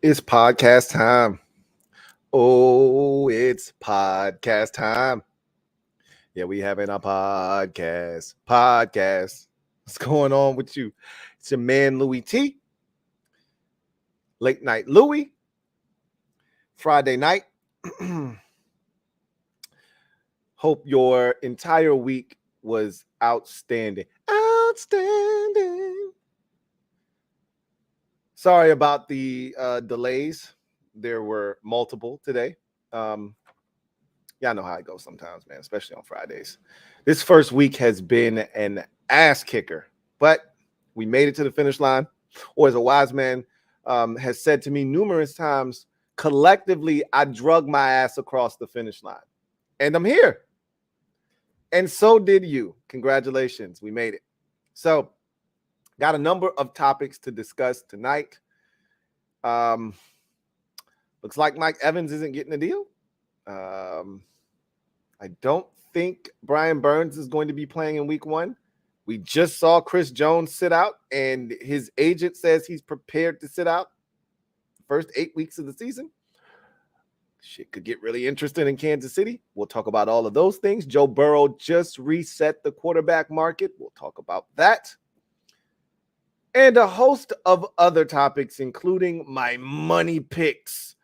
It's podcast time. Oh, it's podcast time. Yeah, we having a podcast. What's going on with you? It's your man, Louie T. Late night Louie. Friday night. Hope your entire week was outstanding. Outstanding. Sorry about the delays. There were multiple today. Y'all know how it goes sometimes, man, especially on Fridays. This first week has been an ass kicker, but we made it to the finish line. Or as a wise man has said to me numerous times, collectively, I drug my ass across the finish line. And I'm here. And so did you. Congratulations. We made it. So, got a number of topics to discuss tonight. Looks like Mike Evans isn't getting a deal. I don't think Brian Burns is going to be playing in week 1. We just saw Chris Jones sit out, and his agent says he's prepared to sit out the first 8 weeks of the season. Shit could get really interesting in Kansas City. We'll talk about all of those things. Joe Burrow just reset the quarterback market. We'll talk about that. And a host of other topics, including my money picks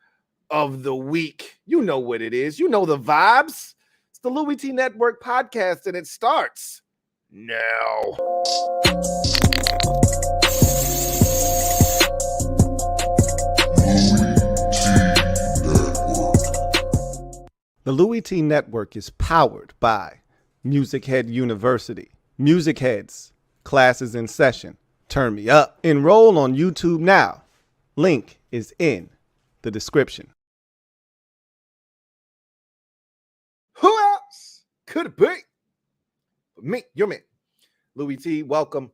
of the week. You know what it is. You know the vibes. It's the LouieTeeNetwork podcast, and it starts now. The Louie T Network is powered by MusicHead University. MusicHeads, classes in session. Turn me up. Enroll on YouTube now. Link is in the description. Who else could it be but me, your man, Louie T? Welcome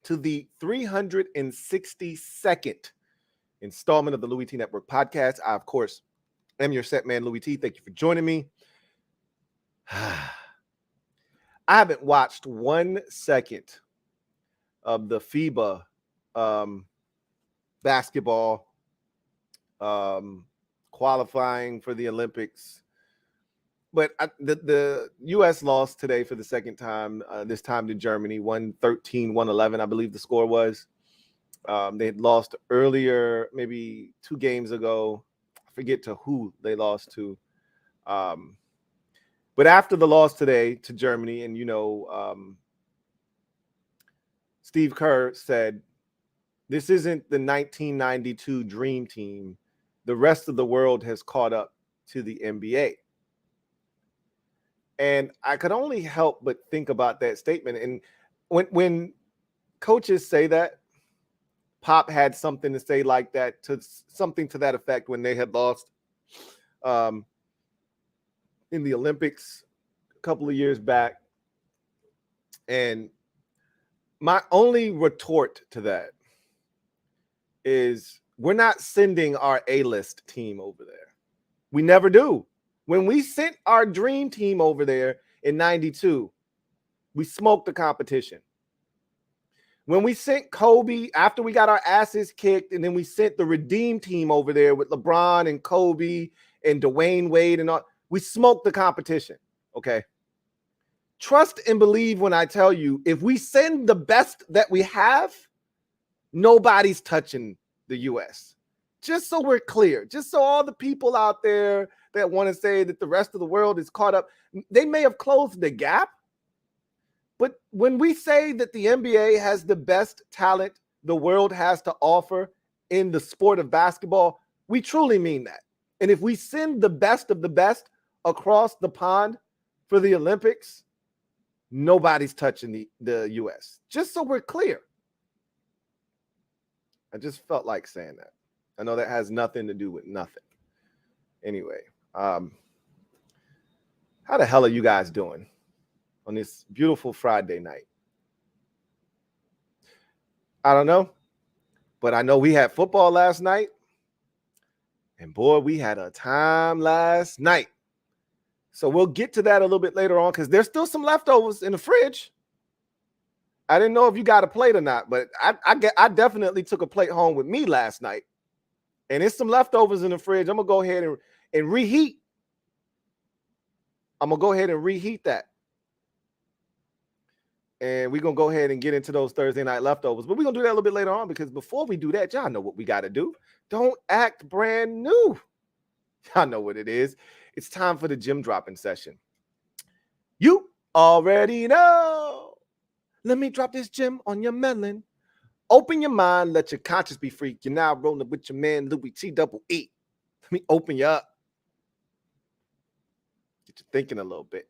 to the 362nd installment of the Louie T Network podcast. I, of course, am your set man, Louie T. Thank you for joining me. I haven't watched 1 second of the FIBA basketball qualifying for the Olympics. But the U.S. lost today for the second time, this time to Germany, 113, 111, I believe the score was. They had lost earlier, maybe 2 games ago. I forget to who they lost to. But after the loss today to Germany, and, Steve Kerr said, this isn't the 1992 Dream Team. The rest of the world has caught up to the NBA. And I could only help but think about that statement. And when coaches say that, Pop had something to say like that, to something to that effect when they had lost in the Olympics a couple of years back. And my only retort to that is we're not sending our A-list team over there. We never do. When we sent our dream team over there in 92, we smoked the competition. When we sent Kobe, after we got our asses kicked, and then we sent the Redeem team over there with LeBron and Kobe and Dwayne Wade and all, we smoked the competition, okay? Trust and believe when I tell you, if we send the best that we have, nobody's touching the U.S. Just so we're clear, just so all the people out there that want to say that the rest of the world is caught up, they may have closed the gap. But when we say that the NBA has the best talent the world has to offer in the sport of basketball, we truly mean that. And if we send the best of the best across the pond for the Olympics, nobody's touching the U.S. Just so we're clear. I just felt like saying that. I know that has nothing to do with nothing. Anyway, how the hell are you guys doing on this beautiful Friday night? I don't know, but I know we had football last night. And boy, we had a time last night. So we'll get to that a little bit later on because there's still some leftovers in the fridge. I didn't know if you got a plate or not, but I definitely took a plate home with me last night. And there's some leftovers in the fridge. I'm going to go ahead and reheat. I'm going to go ahead and reheat that. And we're going to go ahead and get into those Thursday night leftovers. But we're going to do that a little bit later on, because before we do that, y'all know what we got to do. Don't act brand new. Y'all know what it is. It's time for the Gem Droppin Session. You already know. Let me drop this gem on your melon. Open your mind, let your conscience be free. You're now rolling with your man, Louie T-double-E. Let me open you up. Get you thinking a little bit.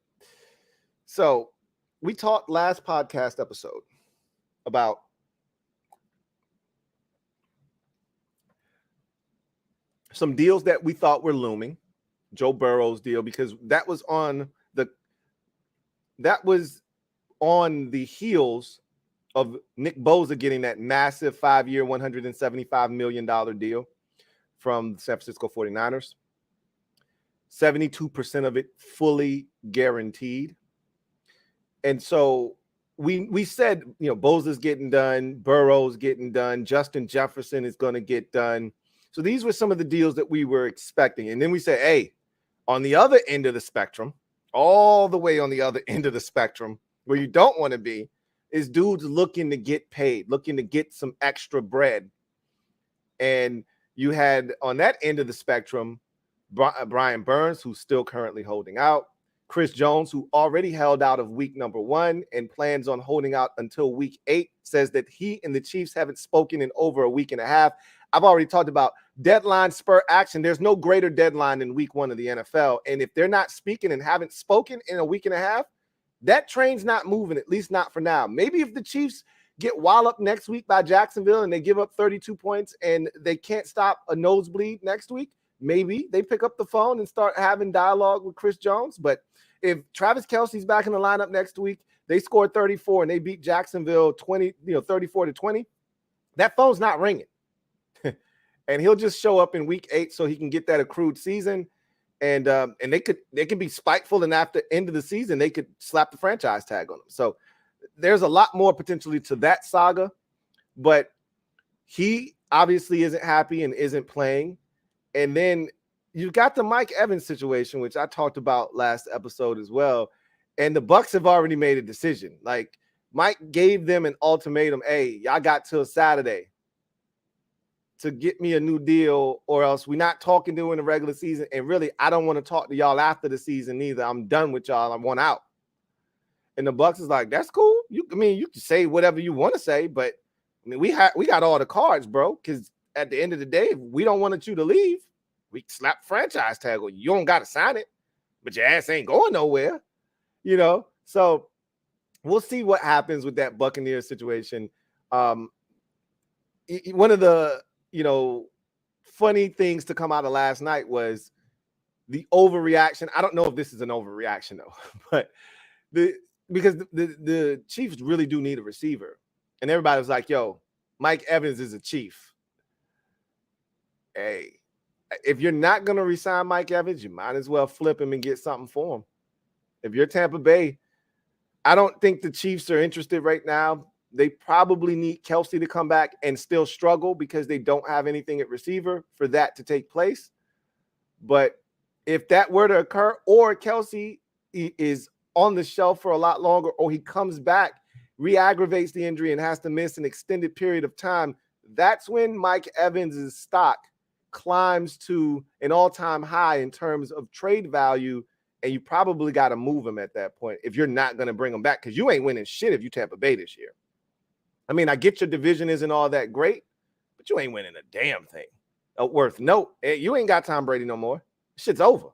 So, we talked last podcast episode about some deals that we thought were looming. Joe Burrow's deal, because that was on the heels of Nick Bosa getting that massive 5-year, $175 million deal from the San Francisco 49ers. 72% of it fully guaranteed. And so we said, Bosa's getting done, Burrow's getting done, Justin Jefferson is going to get done. So these were some of the deals that we were expecting. And then we said, hey, on the other end of the spectrum, all the way on the other end of the spectrum, where you don't want to be, is dudes looking to get paid, looking to get some extra bread. And you had on that end of the spectrum, Brian Burns, who's still currently holding out, Chris Jones, who already held out of week number 1 and plans on holding out until week 8, says that he and the Chiefs haven't spoken in over a week and a half. I've already talked about deadline spur action. There's no greater deadline than week 1 of the NFL. And if they're not speaking and haven't spoken in a week and a half, that train's not moving, at least not for now. Maybe if the Chiefs get walloped next week by Jacksonville and they give up 32 points and they can't stop a nosebleed next week, maybe they pick up the phone and start having dialogue with Chris Jones. But if Travis Kelce's back in the lineup next week, they scored 34 and they beat Jacksonville 34-20, that phone's not ringing. And he'll just show up in week 8 so he can get that accrued season. And they can be spiteful, and after end of the season, they could slap the franchise tag on him. So there's a lot more potentially to that saga, but he obviously isn't happy and isn't playing. And then you've got the Mike Evans situation, which I talked about last episode as well. And the Bucs have already made a decision. Like, Mike gave them an ultimatum. Hey, y'all got till Saturday to get me a new deal, or else we're not talking during the regular season. And really, I don't want to talk to y'all after the season either. I'm done with y'all. I want out. And the Bucs is like, that's cool. You can say whatever you want to say, but we got all the cards, bro. Because at the end of the day, if we don't want you to leave, we slap franchise tag on you. You don't got to sign it, but your ass ain't going nowhere, So we'll see what happens with that Buccaneers situation. One of the funny things to come out of last night was the overreaction. I don't know if this is an overreaction though, but because the Chiefs really do need a receiver, and everybody was like, "Yo, Mike Evans is a Chief." Hey, if you're not gonna resign Mike Evans, you might as well flip him and get something for him. If you're Tampa Bay, I don't think the Chiefs are interested right now. They probably need Kelce to come back and still struggle because they don't have anything at receiver for that to take place. But if that were to occur, or Kelce is on the shelf for a lot longer, or he comes back, re-aggravates the injury, and has to miss an extended period of time, that's when Mike Evans' stock climbs to an all-time high in terms of trade value, and you probably got to move him at that point if you're not going to bring him back, because you ain't winning shit if you Tampa Bay this year. I mean, I get your division isn't all that great, but you ain't winning a damn thing worth note. You ain't got Tom Brady no more. Shit's over.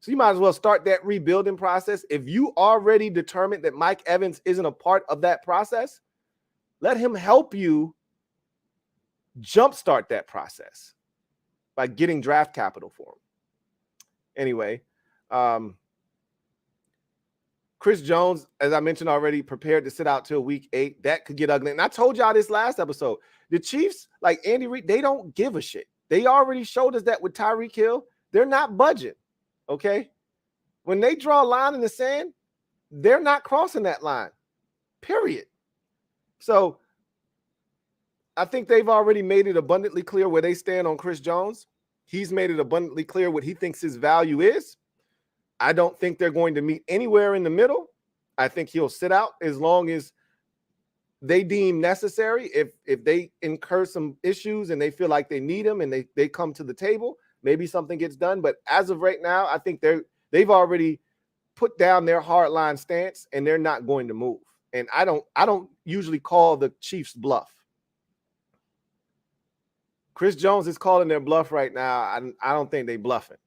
So you might as well start that rebuilding process. If you already determined that Mike Evans isn't a part of that process, let him help you jumpstart that process by getting draft capital for him. Anyway, Chris Jones, as I mentioned already, prepared to sit out till week 8. That could get ugly. And I told y'all this last episode. The Chiefs, like Andy Reid, they don't give a shit. They already showed us that with Tyreek Hill. They're not budging, okay? When they draw a line in the sand, they're not crossing that line, period. So I think they've already made it abundantly clear where they stand on Chris Jones. He's made it abundantly clear what he thinks his value is. I don't think they're going to meet anywhere in the middle. I think he'll sit out as long as they deem necessary. If they incur some issues and they feel like they need him and they come to the table, maybe something gets done. But as of right now, I think they've already put down their hardline stance and they're not going to move. And I don't usually call the Chiefs bluff. Chris Jones is calling their bluff right now. I don't think they bluffing.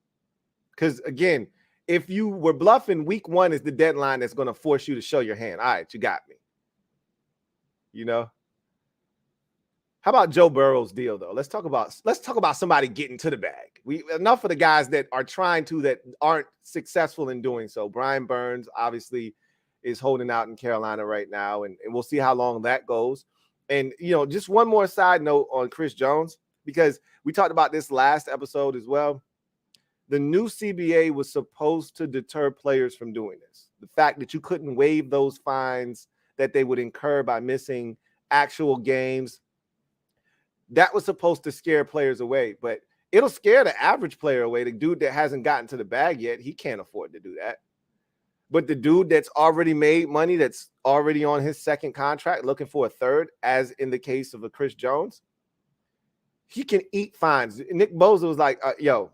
Because again, if you were bluffing, week 1 is the deadline that's going to force you to show your hand. All right, you got me. You know? How about Joe Burrow's deal, though? Let's talk about somebody getting to the bag. Enough of the guys that are trying to that aren't successful in doing so. Brian Burns obviously is holding out in Carolina right now, and we'll see how long that goes. And, you know, just one more side note on Chris Jones, because we talked about this last episode as well. The new CBA was supposed to deter players from doing this. The fact that you couldn't waive those fines that they would incur by missing actual games, that was supposed to scare players away. But it'll scare the average player away. The dude that hasn't gotten to the bag yet, he can't afford to do that. But the dude that's already made money, that's already on his second contract, looking for a third, as in the case of a Chris Jones, he can eat fines. Nick Bosa was like, yo,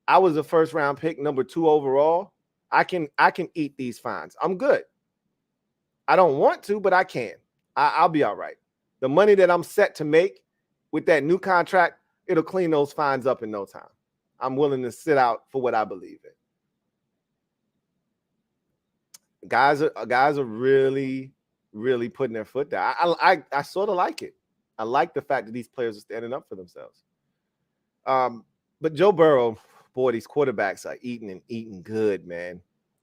I was a first-round pick, number 2 overall. I can eat these fines. I'm good. I don't want to, but I can. I'll be all right. The money that I'm set to make with that new contract, it'll clean those fines up in no time. I'm willing to sit out for what I believe in. Guys are really, really putting their foot down. I sort of like it. I like the fact that these players are standing up for themselves. But Joe Burrow, boy, these quarterbacks are eating good, man.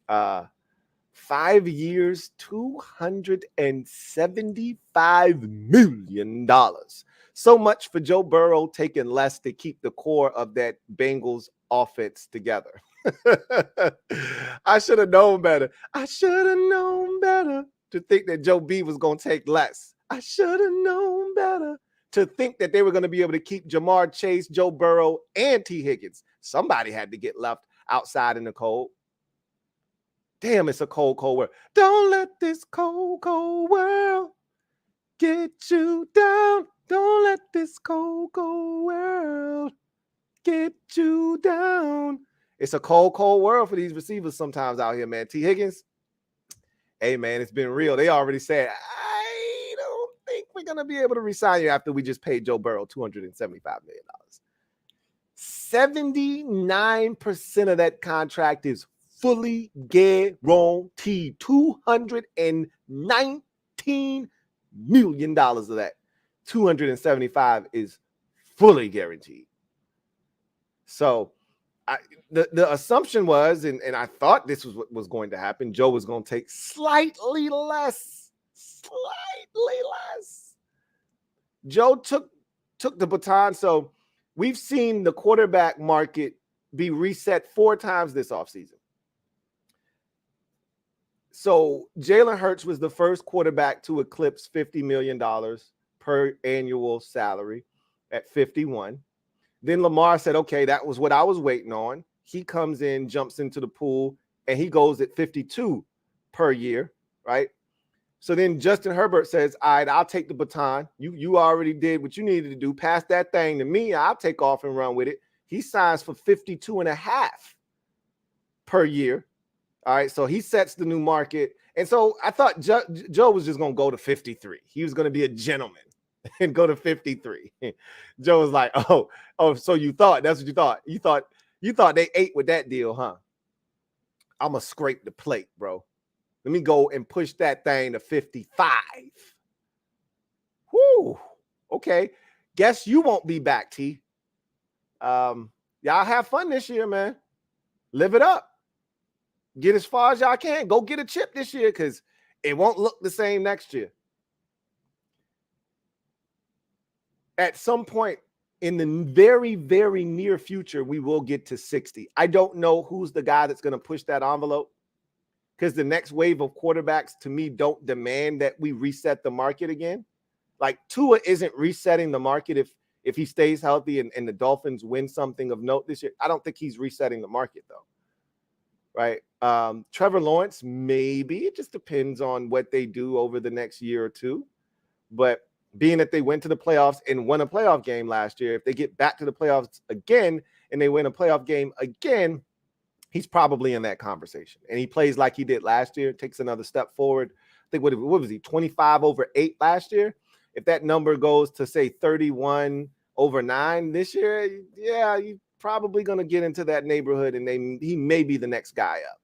5 years, $275 million. So much for Joe Burrow taking less to keep the core of that Bengals offense together. I should have known better. I should have known better to think that Joe B was going to take less. I should have known better to think that they were going to be able to keep Jamar Chase, Joe Burrow, and T. Higgins. Somebody had to get left outside in the cold. Damn, it's a cold, cold world. Don't let this cold, cold world get you down. Don't let this cold, cold world get you down. It's a cold, cold world for these receivers sometimes out here, man. T. Higgins, hey, man, it's been real. They already said, I don't think we're going to be able to resign you after we just paid Joe Burrow $275 million. 79% of that contract is fully guaranteed. $219 million of that. 275 is fully guaranteed. So the assumption was, and I thought this was what was going to happen, Joe was going to take slightly less. Joe took the baton. So we've seen the quarterback market be reset 4 times this offseason. So Jalen Hurts was the first quarterback to eclipse $50 million per annual salary at 51. Then Lamar said, okay, that was what I was waiting on. He comes in, jumps into the pool, and he goes at 52 per year, right? So then Justin Herbert says, all right, I'll take the baton. You already did what you needed to do. Pass that thing to me. I'll take off and run with it. He signs for 52.5 per year. All right, so he sets the new market. And so I thought Joe was just going to go to 53. He was going to be a gentleman and go to 53. Joe was like, oh, so you thought that's what you thought. You thought they ate with that deal, huh? I'm going to scrape the plate, bro. Let me go and push that thing to 55. Whoo. Okay. Guess you won't be back, T. Y'all have fun this year, man. Live it up. Get as far as y'all can. Go get a chip this year because it won't look the same next year. At some point in the very, very near future, we will get to 60. I don't know who's the guy that's going to push that envelope because the next wave of quarterbacks, to me, don't demand that we reset the market again. Like Tua isn't resetting the market if he stays healthy and the Dolphins win something of note this year. I don't think he's resetting the market though. Right. Trevor Lawrence, maybe. It just depends on what they do over the next year or two. But being that they went to the playoffs and won a playoff game last year, if they get back to the playoffs again and they win a playoff game again, he's probably in that conversation. And he plays like he did last year, takes another step forward. I think what was he, 25/8 last year? If that number goes to, say, 31/9 this year, yeah, you probably going to get into that neighborhood and he may be the next guy up.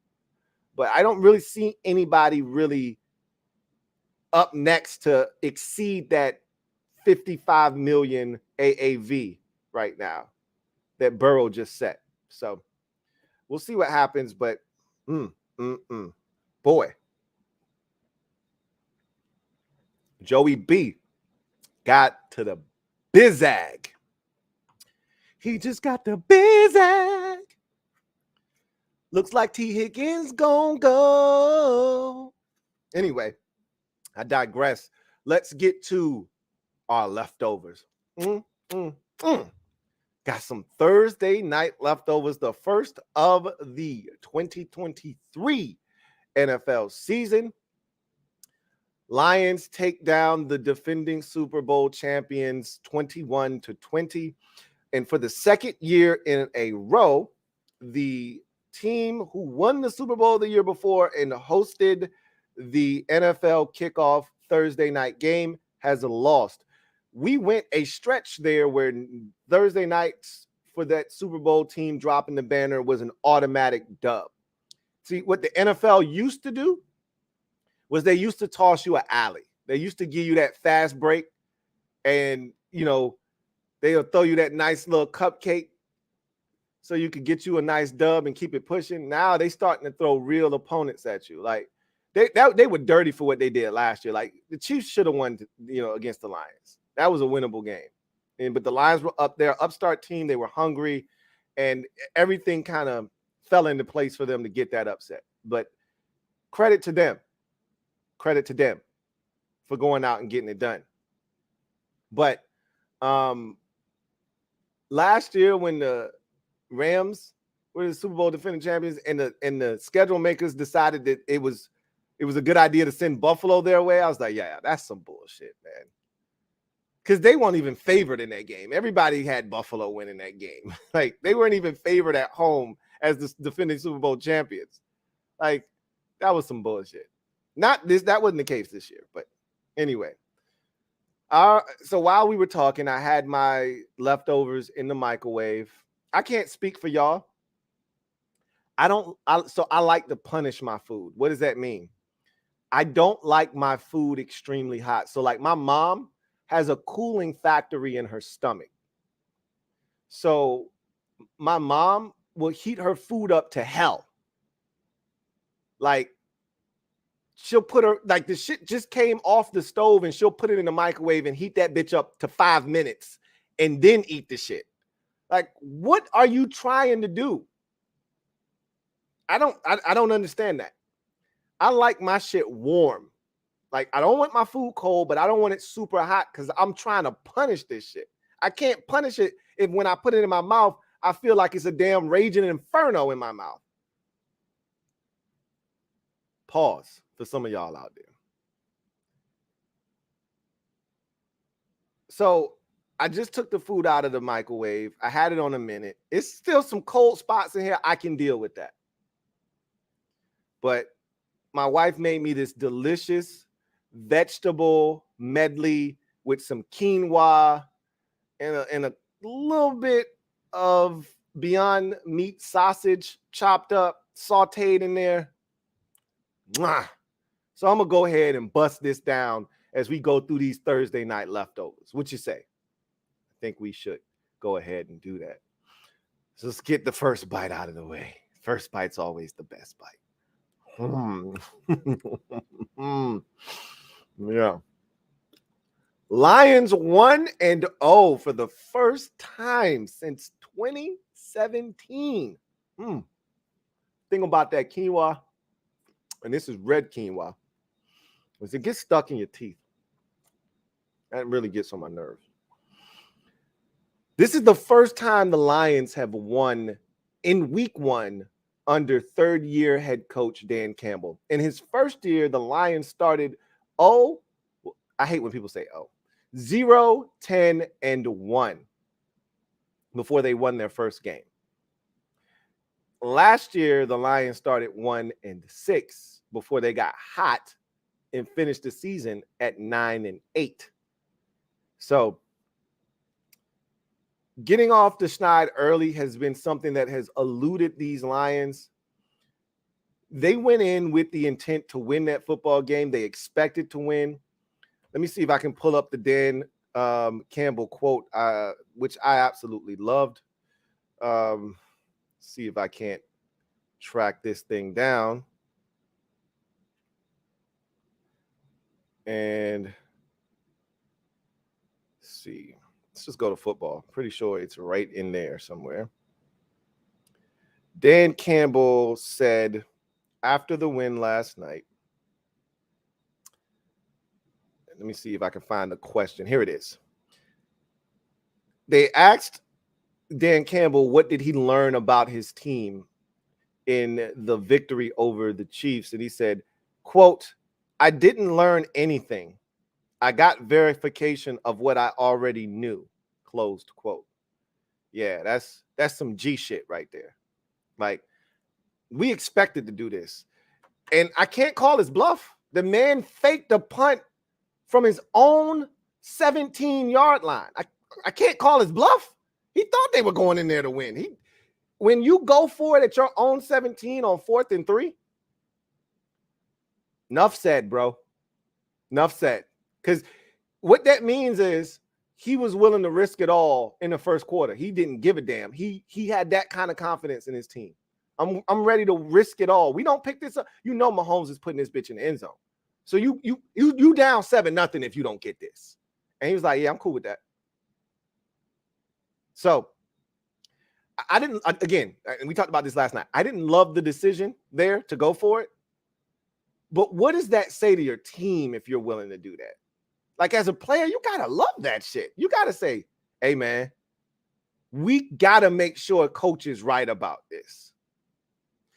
But I don't really see anybody really up next to exceed that 55 million AAV right now that Burrow just set. So we'll see what happens, but boy, Joey B got to the bizag. He just got the bizag. Looks like T. Higgins gonna go. Anyway, I digress. Let's get to our leftovers. Got some Thursday night leftovers, the first of the 2023 NFL season. Lions take down the defending Super Bowl champions 21-20. And for the second year in a row, the team who won the Super Bowl the year before and hosted the NFL kickoff Thursday night game has lost. We went a stretch there where Thursday nights for that Super Bowl team dropping the banner was an automatic dub. See, what the NFL used to do was they used to toss you an alley. They used to give you that fast break and, they'll throw you that nice little cupcake so you could get you a nice dub and keep it pushing. Now they starting to throw real opponents at you. Like they were dirty for what they did last year. Like the Chiefs should have won, against the Lions. That was a winnable game. But the Lions were up there, upstart team. They were hungry, and everything kind of fell into place for them to get that upset. But credit to them for going out and getting it done. But last year when the Rams were the Super Bowl defending champions and the schedule makers decided that it was a good idea to send Buffalo their way, I was like, yeah, that's some bullshit, man. Because they weren't even favored in that game. Everybody had Buffalo winning that game. Like, they weren't even favored at home as the defending Super Bowl champions. Like, that was some bullshit. That wasn't the case this year. But anyway. So while we were talking, I had my leftovers in the microwave. I can't speak for y'all. So I like to punish my food. What does that mean? I don't like my food extremely hot. So like my mom has a cooling factory in her stomach. So my mom will heat her food up to hell. Like she'll put the shit just came off the stove and she'll put it in the microwave and heat that bitch up to 5 minutes and then eat the shit. Like, what are you trying to do? I don't understand that. I like my shit warm. Like, I don't want my food cold, but I don't want it super hot because I'm trying to punish this shit. I can't punish it if when I put it in my mouth, I feel like it's a damn raging inferno in my mouth. Pause for some of y'all out there. So I just took the food out of the microwave. I had it on a minute. It's still some cold spots in here. I can deal with that. But my wife made me this delicious vegetable medley with some quinoa and a little bit of Beyond Meat sausage chopped up, sauteed in there. Mwah. So I'm going to go ahead and bust this down as we go through these Thursday night leftovers. What you say? I think we should go ahead and do that. So let's get the first bite out of the way. First bite's always the best bite. Yeah. Lions 1-0 for the first time since 2017. Thing about that quinoa, and this is red quinoa, is it gets stuck in your teeth. That really gets on my nerves. This is the first time the Lions have won in week 1 under third-year head coach Dan Campbell. In his first year, the Lions started I hate when people say 0, 10, and 1 before they won their first game. Last year, the Lions started 1 and 6 before they got hot and finished the season at 9 and 8. So getting off the schneid early has been something that has eluded these Lions. They went in with the intent to win that football game. They expected to win. Let me see if I can pull up the Dan Campbell quote, which I absolutely loved. See if I can't track this thing down. And see. Let's just go to football. Pretty sure it's right in there somewhere. Dan Campbell said after the win last night, let me see if I can find the question. Here it is. They asked Dan Campbell, what did he learn about his team in the victory over the Chiefs? And he said, quote, I didn't learn anything. I got verification of what I already knew, closed quote. Yeah, that's some G shit right there. Like, we expected to do this. And I can't call his bluff. The man faked a punt from his own 17-yard line. I can't call his bluff. He thought they were going in there to win. When you go for it at your own 17 on 4th and 3, enough said, bro. Enough said. Because what that means is he was willing to risk it all in the first quarter. He didn't give a damn. He had that kind of confidence in his team. I'm ready to risk it all. We don't pick this up. You know Mahomes is putting this bitch in the end zone. So you down 7-0 if you don't get this. And he was like, yeah, I'm cool with that. So I didn't, again, and we talked about this last night. I didn't love the decision there to go for it. But what does that say to your team if you're willing to do that? Like, as a player, you got to love that shit. You got to say, hey, man, we got to make sure coach is right about this.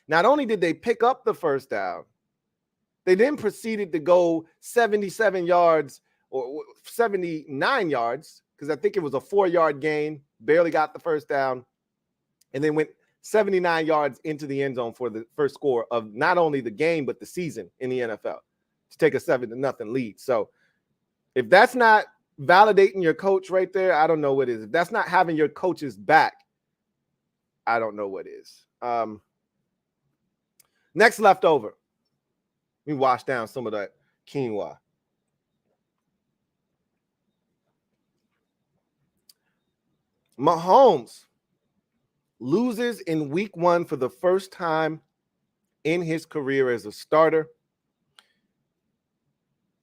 Not only did they pick up the first down, they then proceeded to go 77 yards or 79 yards, because I think it was a 4-yard gain, barely got the first down, and then went 79 yards into the end zone for the first score of not only the game, but the season in the NFL to take a 7-0 lead. So if that's not validating your coach right there, I don't know what is. If that's not having your coach's back, I don't know what is. Next leftover. Let me wash down some of that quinoa. Mahomes loses in week 1 for the first time in his career as a starter.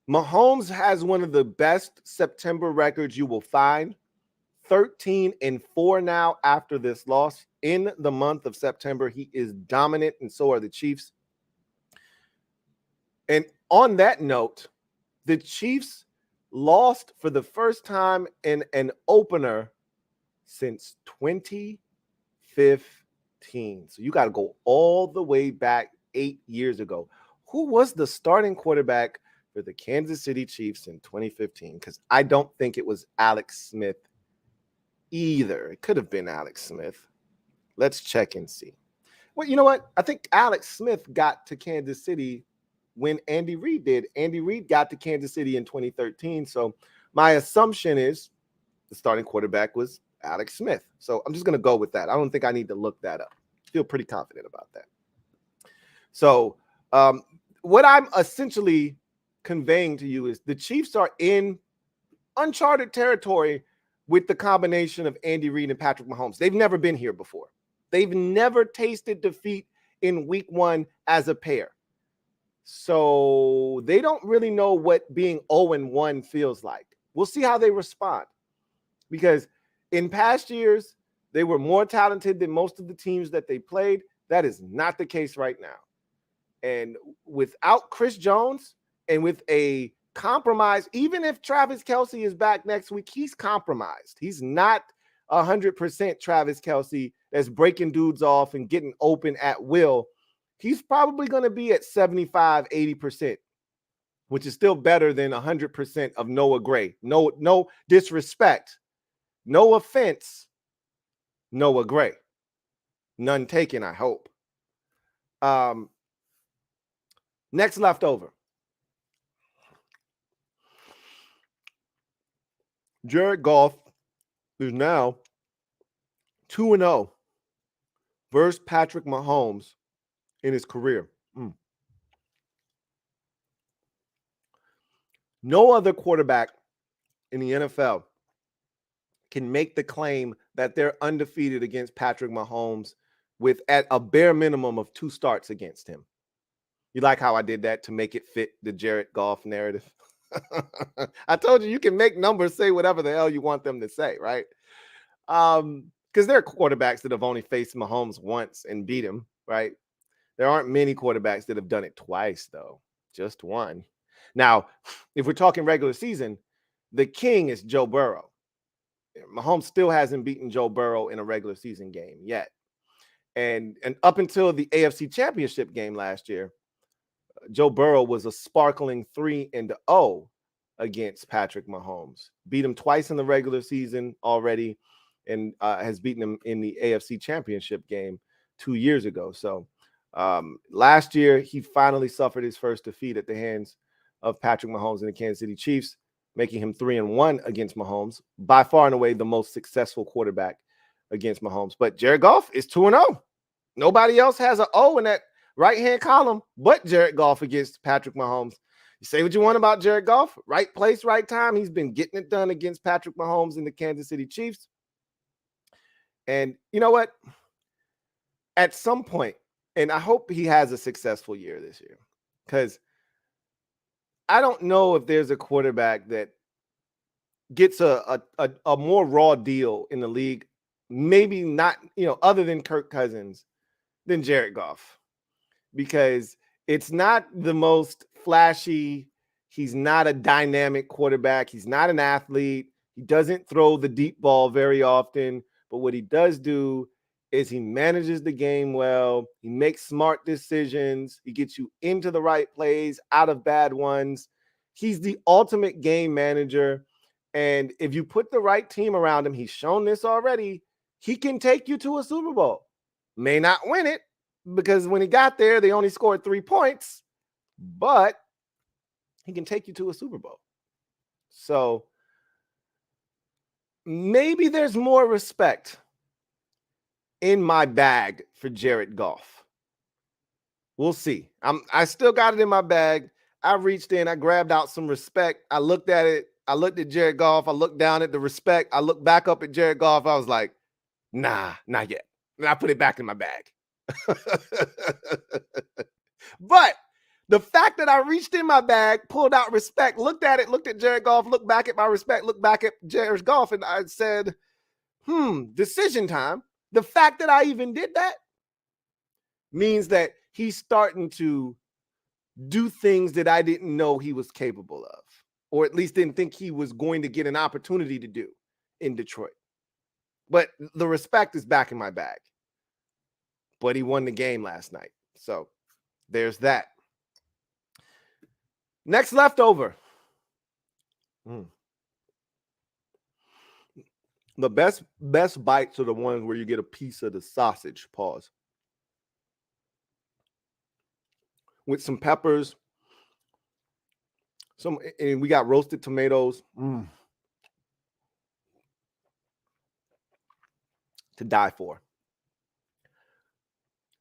Mahomes has one of the best September records you will find. 13-4 now after this loss. In the month of September, he is dominant, and so are the Chiefs. And on that note, the Chiefs lost for the first time in an opener since 2015. So you got to go all the way back 8 years ago. Who was the starting quarterback for the Kansas City Chiefs in 2015? Because I don't think it was Alex Smith either. It could have been Alex Smith. Let's check and see. Well, you know what? I think Alex Smith got to Kansas City when Andy Reid did. Andy Reid got to Kansas City in 2013. So my assumption is the starting quarterback was Alex Smith. So I'm just going to go with that. I don't think I need to look that up. I feel pretty confident about that. So what I'm essentially conveying to you is the Chiefs are in uncharted territory with the combination of Andy Reid and Patrick Mahomes. They've never been here before. They've never tasted defeat in week 1 as a pair. So they don't really know what being 0-1 feels like. We'll see how they respond, because in past years, they were more talented than most of the teams that they played. That is not the case right now. And without Chris Jones and with a compromised. Even if Travis Kelce is back next week, he's compromised. He's not 100% Travis Kelce that's breaking dudes off and getting open at will. He's probably going to be at 75, 80%, which is still better than 100% of Noah Gray. No disrespect. No offense, Noah Gray. None taken, I hope. Next leftover. Jared Goff is now 2-0 versus Patrick Mahomes in his career. No other quarterback in the NFL can make the claim that they're undefeated against Patrick Mahomes with at a bare minimum of 2 starts against him. You like how I did that to make it fit the Jared Goff narrative? I told you can make numbers say whatever the hell you want them to say, right? Because there are quarterbacks that have only faced Mahomes once and beat him, right? There aren't many quarterbacks that have done it twice, though. Just one. Now, if we're talking regular season, the king is Joe Burrow. Mahomes still hasn't beaten Joe Burrow in a regular season game yet. And up until the AFC Championship game last year, Joe Burrow was a sparkling 3-0 against Patrick Mahomes. Beat him twice in the regular season already, and has beaten him in the AFC Championship game 2 years ago. So last year, he finally suffered his first defeat at the hands of Patrick Mahomes and the Kansas City Chiefs, making him 3-1 against Mahomes, by far and away the most successful quarterback against Mahomes. But Jared Goff is 2-0. Nobody else has an O in that right-hand column but Jared Goff against Patrick Mahomes. You say what you want about Jared Goff. Right place, right time. He's been getting it done against Patrick Mahomes and the Kansas City Chiefs. And you know what? At some point, and I hope he has a successful year this year, because I don't know if there's a quarterback that gets a more raw deal in the league, maybe not, other than Kirk Cousins, than Jared Goff, because it's not the most flashy. He's not a dynamic quarterback. He's not an athlete. He doesn't throw the deep ball very often, but what he does do is he manages the game well. He makes smart decisions. He gets you into the right plays, out of bad ones. He's the ultimate game manager. And if you put the right team around him, he's shown this already, he can take you to a Super Bowl. May not win it, because when he got there, they only scored 3 points, but he can take you to a Super Bowl. So maybe there's more respect in my bag for Jared Goff. We'll see. I still got it in my bag. I reached in, I grabbed out some respect. I looked at it. I looked at Jared Goff. I looked down at the respect. I looked back up at Jared Goff. I was like, nah, not yet. And I put it back in my bag. But the fact that I reached in my bag, pulled out respect, looked at it, looked at Jared Goff, looked back at my respect, looked back at Jared Goff, and I said, decision time. The fact that I even did that means that he's starting to do things that I didn't know he was capable of, or at least didn't think he was going to get an opportunity to do in Detroit. But the respect is back in my bag. But he won the game last night. So there's that. Next leftover. The best bites are the ones where you get a piece of the sausage, pause, with some peppers. And we got roasted tomatoes. To die for.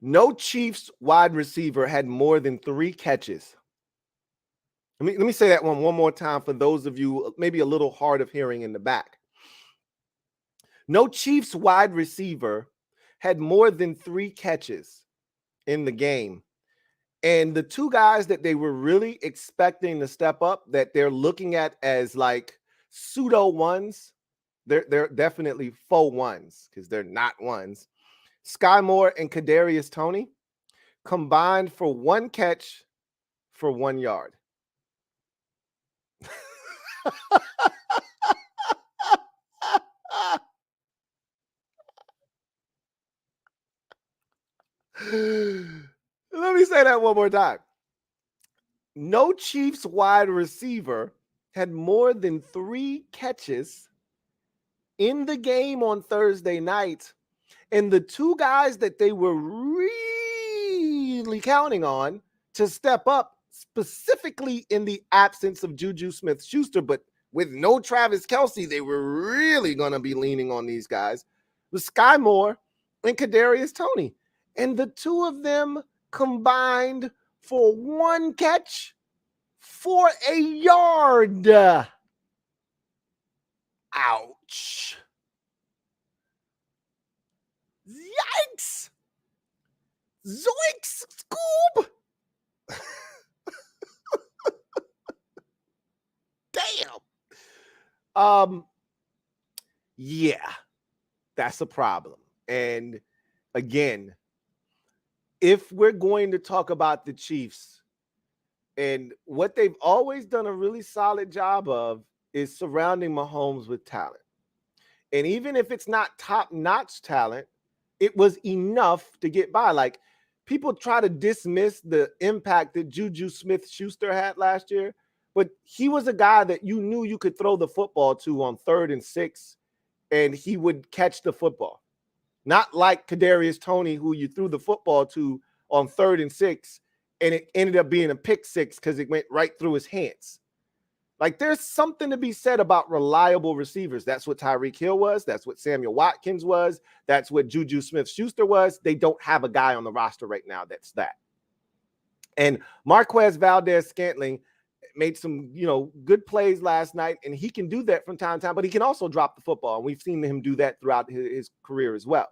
No Chiefs wide receiver had more than 3 catches. Let me say that one more time for those of you maybe a little hard of hearing in the back. No Chiefs wide receiver had more than 3 catches in the game. And the 2 guys that they were really expecting to step up, that they're looking at as like pseudo ones, they're definitely faux ones because they're not ones. Sky Moore and Kadarius Toney combined for 1 catch for 1 yard. Let me say that one more time. No Chiefs wide receiver had more than 3 catches in the game on Thursday night. And the 2 guys that they were really counting on to step up, specifically in the absence of Juju Smith-Schuster, but with no Travis Kelce, they were really going to be leaning on these guys, was Sky Moore and Kadarius Toney. And the 2 of them combined for 1 catch for a yard. Ouch. Yikes. Zoinks, Scoob. Damn. Yeah, that's a problem. And again, if we're going to talk about the Chiefs, and what they've always done a really solid job of is surrounding Mahomes with talent. And even if it's not top-notch talent, it was enough to get by. Like, people try to dismiss the impact that Juju Smith-Schuster had last year, but he was a guy that you knew you could throw the football to on 3rd and 6, and he would catch the football. Not like Kadarius Toney, who you threw the football to on 3rd and 6, and it ended up being a pick 6 because it went right through his hands. Like, there's something to be said about reliable receivers. That's what Tyreek Hill was. That's what Samuel Watkins was. That's what Juju Smith-Schuster was. They don't have a guy on the roster right now that's that. And Marquez Valdez-Scantling made some, good plays last night, and he can do that from time to time, but he can also drop the football, and we've seen him do that throughout his career as well.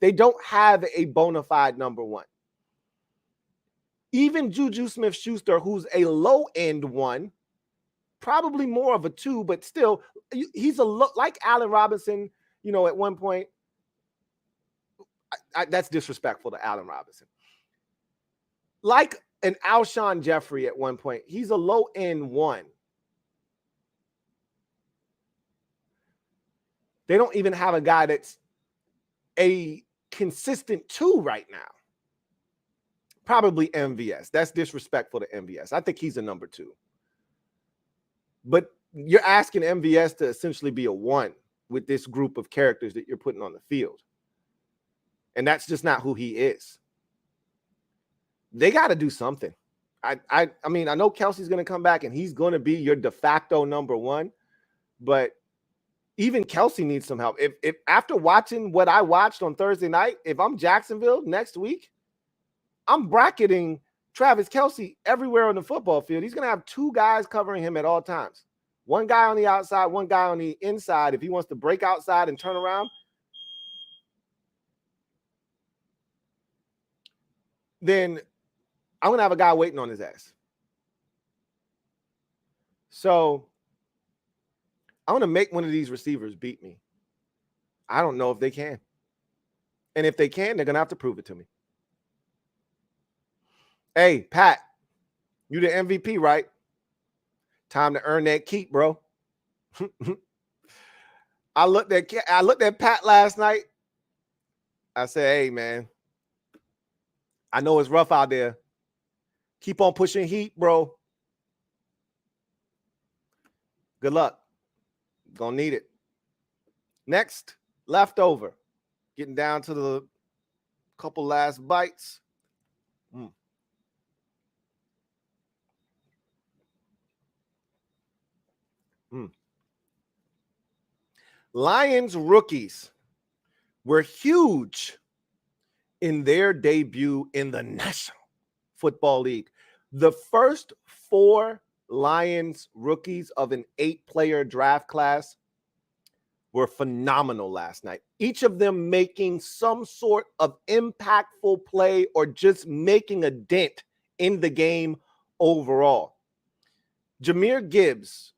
They don't have a bona fide number 1. Even Juju Smith-Schuster, who's a low-end 1, probably more of a 2, but still, he's like Allen Robinson, at one point. That's disrespectful to Allen Robinson. Like an Alshon Jeffrey at one point, he's a low-end 1. They don't even have a guy that's a consistent 2 right now. Probably MVS. That's disrespectful to MVS. I think he's a number 2. But you're asking MVS to essentially be a 1 with this group of characters that you're putting on the field. And that's just not who he is. They got to do something. I mean, I know Kelsey's going to come back and he's going to be your de facto number 1, but even Kelsey needs some help. If after watching what I watched on Thursday night, if I'm Jacksonville next week, I'm bracketing Travis Kelce everywhere on the football field. He's going to have 2 guys covering him at all times. 1 guy on the outside, 1 guy on the inside. If he wants to break outside and turn around, then I'm going to have a guy waiting on his ass. So I'm going to make one of these receivers beat me. I don't know if they can. And if they can, they're going to have to prove it to me. Hey, Pat, you the MVP, right? Time to earn that keep, bro. I looked at Pat last night. I said, hey, man, I know it's rough out there. Keep on pushing heat, bro. Good luck. Gonna need it. Next, leftover. Getting down to the couple last bites. Lions rookies were huge in their debut in the National Football League. The first 4 Lions rookies of an 8-player draft class were phenomenal last night. Each of them making some sort of impactful play or just making a dent in the game overall. Jahmyr Gibbs,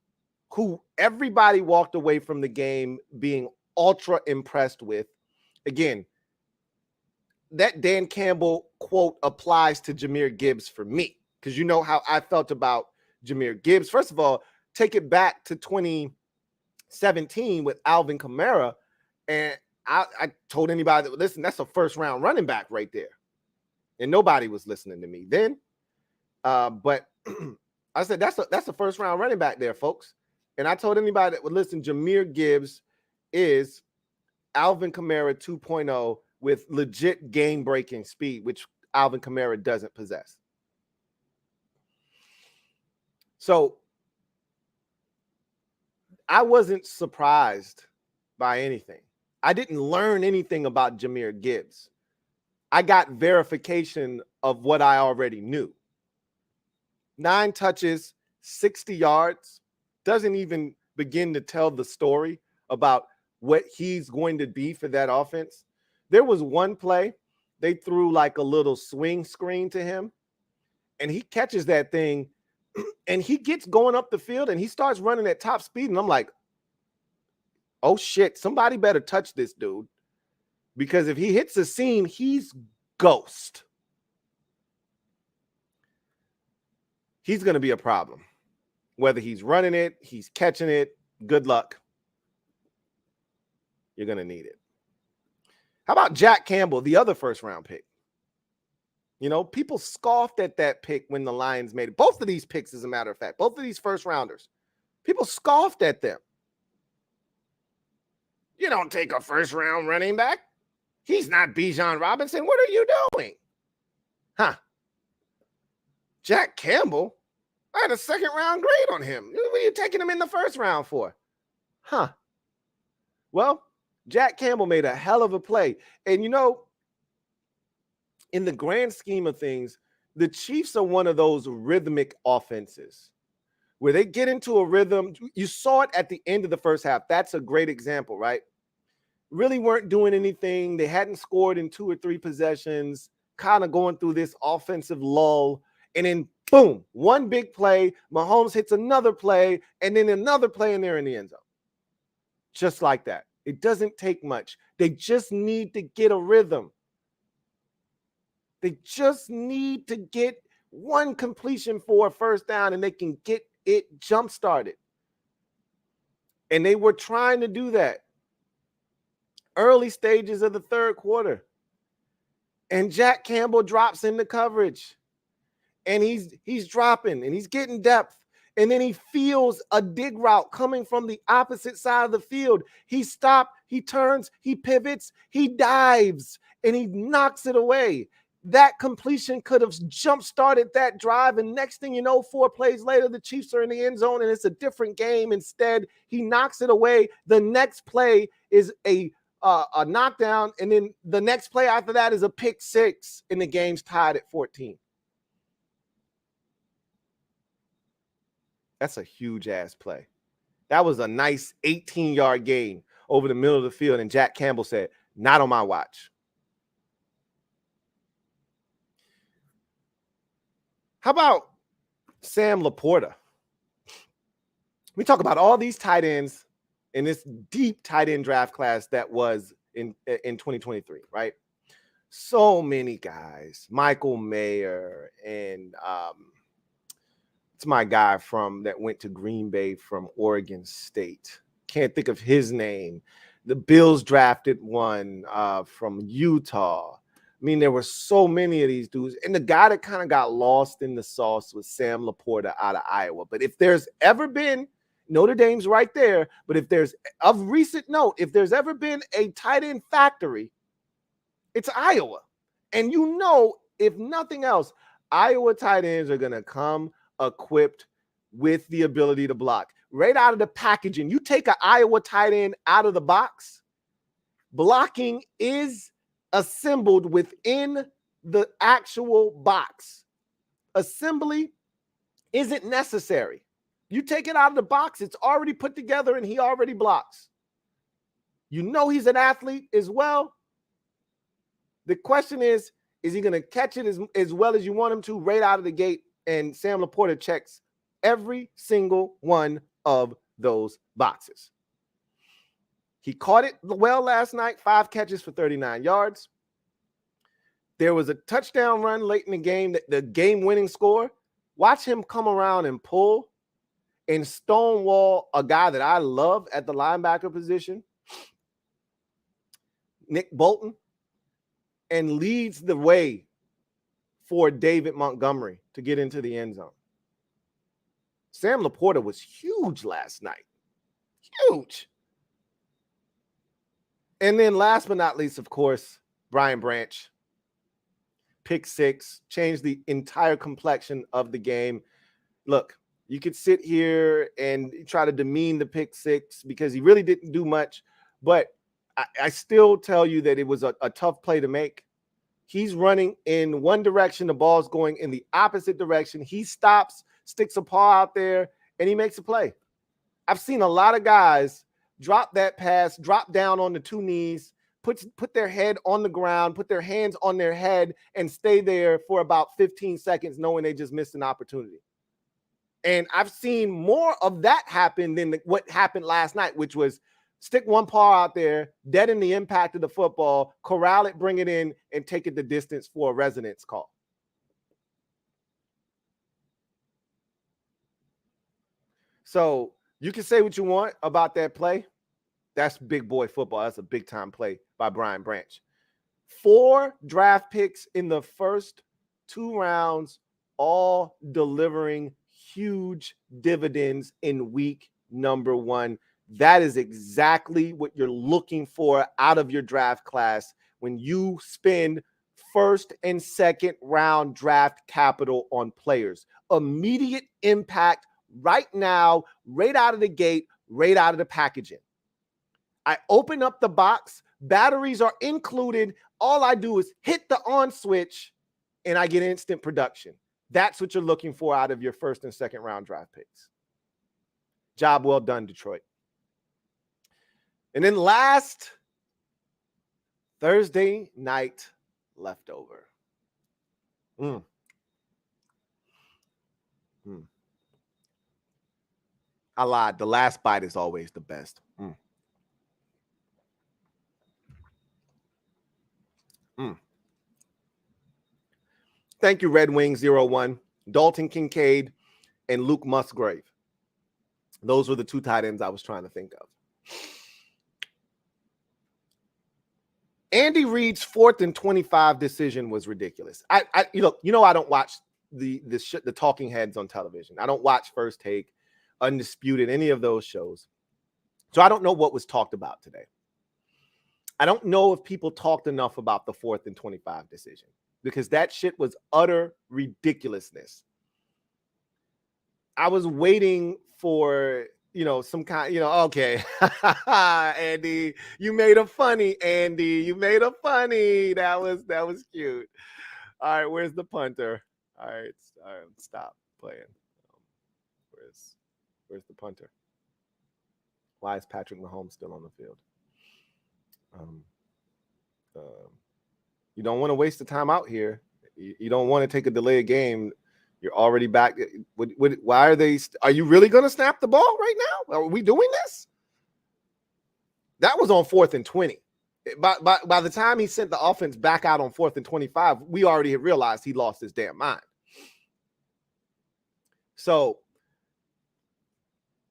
who everybody walked away from the game being ultra impressed with. Again, that Dan Campbell quote applies to Jahmyr Gibbs for me, because you know how I felt about Jahmyr Gibbs. First of all, take it back to 2017 with Alvin Kamara, and I told anybody that, listen, that's a first-round running back right there. And nobody was listening to me then. But I said, that's a first-round running back there, folks. And I told anybody that would listen, Jahmyr Gibbs is Alvin Kamara 2.0 with legit game-breaking speed, which Alvin Kamara doesn't possess. So I wasn't surprised by anything. I didn't learn anything about Jahmyr Gibbs. I got verification of what I already knew. 9 touches, 60 yards, doesn't even begin to tell the story about what he's going to be for that offense. There was one play, they threw like a little swing screen to him, and he catches that thing, and he gets going up the field, and he starts running at top speed, and I'm like, oh shit, somebody better touch this dude, because if he hits a seam, he's ghost. He's going to be a problem. Whether he's running it, he's catching it, good luck. You're going to need it. How about Jack Campbell, the other first-round pick? You know, people scoffed at that pick when the Lions made it. Both of these picks, as a matter of fact, both of these first-rounders, people scoffed at them. You don't take a first-round running back. He's not Bijan Robinson. What are you doing? Huh. Jack Campbell? I had a second-round grade on him. What are you taking him in the first round for? Huh. Well, Jack Campbell made a hell of a play. And, you know, in the grand scheme of things, the Chiefs are one of those rhythmic offenses where they get into a rhythm. You saw it at the end of the first half. That's a great example, right? Really weren't doing anything. They hadn't scored in 2 or 3 possessions, kind of going through this offensive lull. And then, boom, one big play. Mahomes hits another play, and then another play, and they're in the end zone. Just like that. It doesn't take much. They just need to get a rhythm. They just need to get one completion for a first down, and they can get it jump-started. And they were trying to do that early stages of the third quarter. And Jack Campbell drops into coverage. And he's dropping, and he's getting depth. And then he feels a dig route coming from the opposite side of the field. He stops, he turns, he pivots, he dives, and he knocks it away. That completion could have jump-started that drive, and next thing you know, 4 plays later, the Chiefs are in the end zone, and it's a different game. Instead, he knocks it away. The next play is a knockdown, and then the next play after that is a pick 6, and the game's tied at 14. That's a huge-ass play. That was a nice 18-yard gain over the middle of the field, and Jack Campbell said, not on my watch. How about Sam Laporta? We talk about all these tight ends in this deep tight end draft class that was in 2023, right? So many guys. Michael Mayer and it's my guy that went to Green Bay from Oregon State. Can't think of his name. The Bills drafted one from Utah. I mean, there were so many of these dudes. And the guy that kind of got lost in the sauce was Sam Laporta out of Iowa. But if there's ever been, Notre Dame's right there, but if there's, of recent note, if there's ever been a tight end factory, it's Iowa. And you know, if nothing else, Iowa tight ends are going to come equipped with the ability to block. Right out of the packaging, you take an Iowa tight end out of the box, blocking is assembled within the actual box. Assembly isn't necessary. You take it out of the box, it's already put together and he already blocks. You know he's an athlete as well. The question is he going to catch it as well as you want him to right out of the gate? And Sam Laporta checks every single one of those boxes. He caught it well last night, 5 catches for 39 yards. There was a touchdown run late in the game, the game-winning score. Watch him come around and pull, and stonewall a guy that I love at the linebacker position, Nick Bolton, and leads the way for David Montgomery to get into the end zone. Sam Laporta was huge last night. Huge. And then last but not least, of course, Brian Branch. Pick six, changed the entire complexion of the game. Look, you could sit here and try to demean the pick six because he really didn't do much, but I still tell you that it was a tough play to make. He's running in one direction, the ball's going in the opposite direction. He stops, sticks a paw out there, and he makes a play. I've seen a lot of guys drop that pass, drop down on the two knees, put their head on the ground, put their hands on their head, and stay there for about 15 seconds knowing they just missed an opportunity. And I've seen more of that happen than what happened last night, which was stick one paw out there, deaden the impact of the football, corral it, bring it in, and take it the distance for a resonance call. So you can say what you want about that play. That's big boy football. That's a big time play by Brian Branch. 4 draft picks in the first 2 rounds, all delivering huge dividends in week number 1. That is exactly what you're looking for out of your draft class when you spend first and second round draft capital on players. Immediate impact right now, right out of the gate, right out of the packaging. I open up the box, batteries are included. All I do is hit the on switch and I get instant production. That's what you're looking for out of your first and second round draft picks. Job well done, Detroit. And then last, Thursday night leftover. I lied. The last bite is always the best. Thank you, Red Wing 01, Dalton Kincaid, and Luke Musgrave. Those were the 2 tight ends I was trying to think of. Andy Reid's 4th and 25 decision was ridiculous. I don't watch the talking heads on television. I don't watch First Take, Undisputed, any of those shows. So I don't know what was talked about today. I don't know if people talked enough about the 4th and 25 decision because that shit was utter ridiculousness. I was waiting for, some kind, okay. Andy, you made a funny, Andy. You made a funny. That was cute. All right, where's the punter? All right, stop playing. Where's the punter? Why is Patrick Mahomes still on the field? You don't want to waste the time out here. You don't want to take a delayed game. You're already back. Why are they? Are you really going to snap the ball right now? Are we doing this? That was on 4th and 20. By the time he sent the offense back out on 4th and 25, we already had realized he lost his damn mind. So,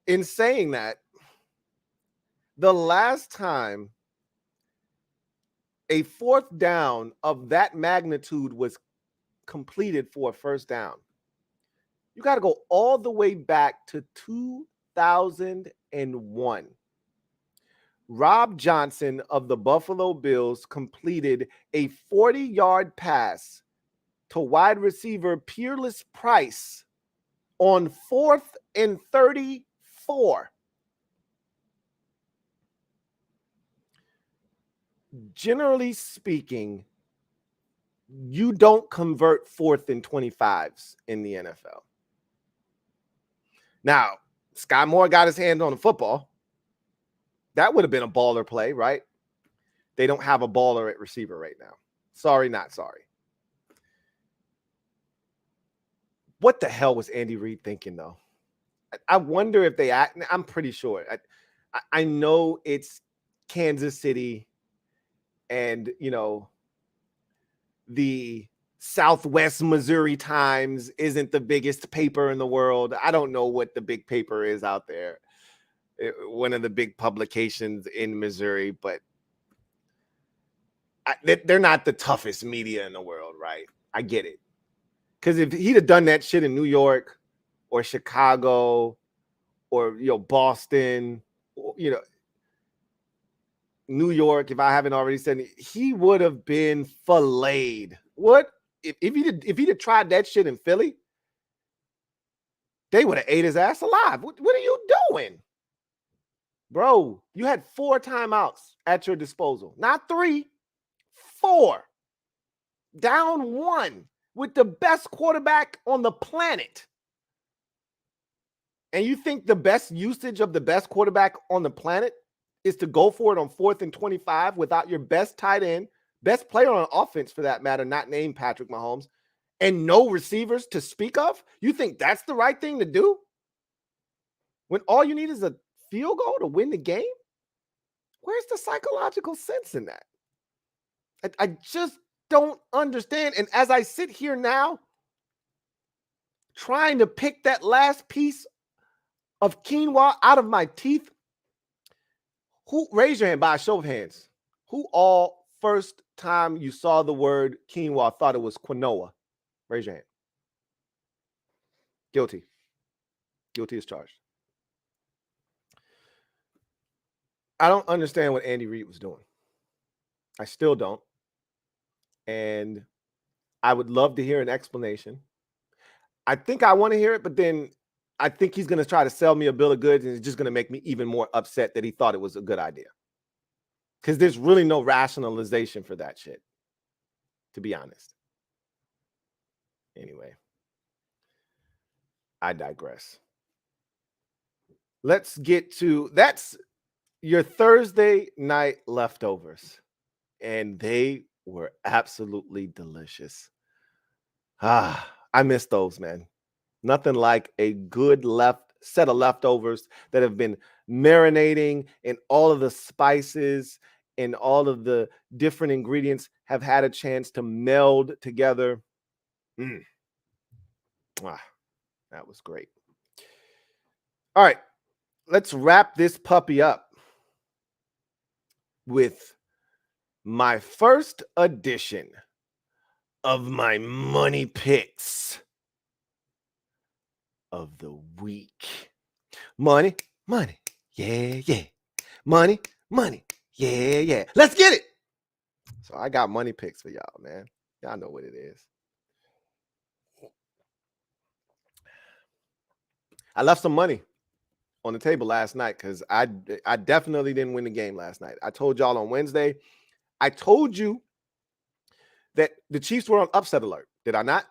in saying that, the last time a 4th down of that magnitude was completed for a first down, you got to go all the way back to 2001. Rob Johnson of the Buffalo Bills completed a 40-yard pass to wide receiver Peerless Price on 4th and 34. Generally speaking, you don't convert 4th and 25s in the NFL. Now, Sky Moore got his hand on the football. That would have been a baller play, right? They don't have a baller at receiver right now. Sorry, not sorry. What the hell was Andy Reid thinking, though? I wonder if I'm pretty sure. I know it's Kansas City and, the Southwest Missouri Times isn't the biggest paper in the world. I don't know what the big paper is out there. One of the big publications in Missouri, but they're not the toughest media in the world, right? I get it. Because if he'd have done that shit in New York or Chicago or, Boston, New York, if I haven't already said it, he would have been filleted. What? If he'd have tried that shit in Philly, they would have ate his ass alive. What are you doing? Bro, you had 4 timeouts at your disposal. Not 3, 4. Down 1 with the best quarterback on the planet. And you think the best usage of the best quarterback on the planet is to go for it on 4th and 25 without your best tight end, best player on offense for that matter, not named Patrick Mahomes, and no receivers to speak of? You think that's the right thing to do? When all you need is a field goal to win the game? Where's the psychological sense in that? I just don't understand. And as I sit here now, trying to pick that last piece of quinoa out of my teeth, who, raise your hand by a show of hands, who all first time you saw the word quinoa thought it was quinoa? Raise your hand. Guilty. Guilty as charged. I don't understand what Andy Reid was doing. I still don't. And I would love to hear an explanation. I think I want to hear it, but then I think he's going to try to sell me a bill of goods, and it's just going to make me even more upset that he thought it was a good idea. Because there's really no rationalization for that shit, to be honest. Anyway, I digress. Let's get to, that's your Thursday night leftovers. And they were absolutely delicious. I miss those, man. Nothing like a good set of leftovers that have been marinating, and all of the spices and all of the different ingredients have had a chance to meld together. That was great. All right, let's wrap this puppy up with my first edition of my money picks of the week. Money, money, yeah, yeah. Money, money, yeah, yeah. Let's get it. So I got money picks for y'all, man. Y'all know what it is. I left some money on the table last night because I definitely didn't win the game last night. I told y'all on Wednesday, I told you that the Chiefs were on upset alert. Did I not?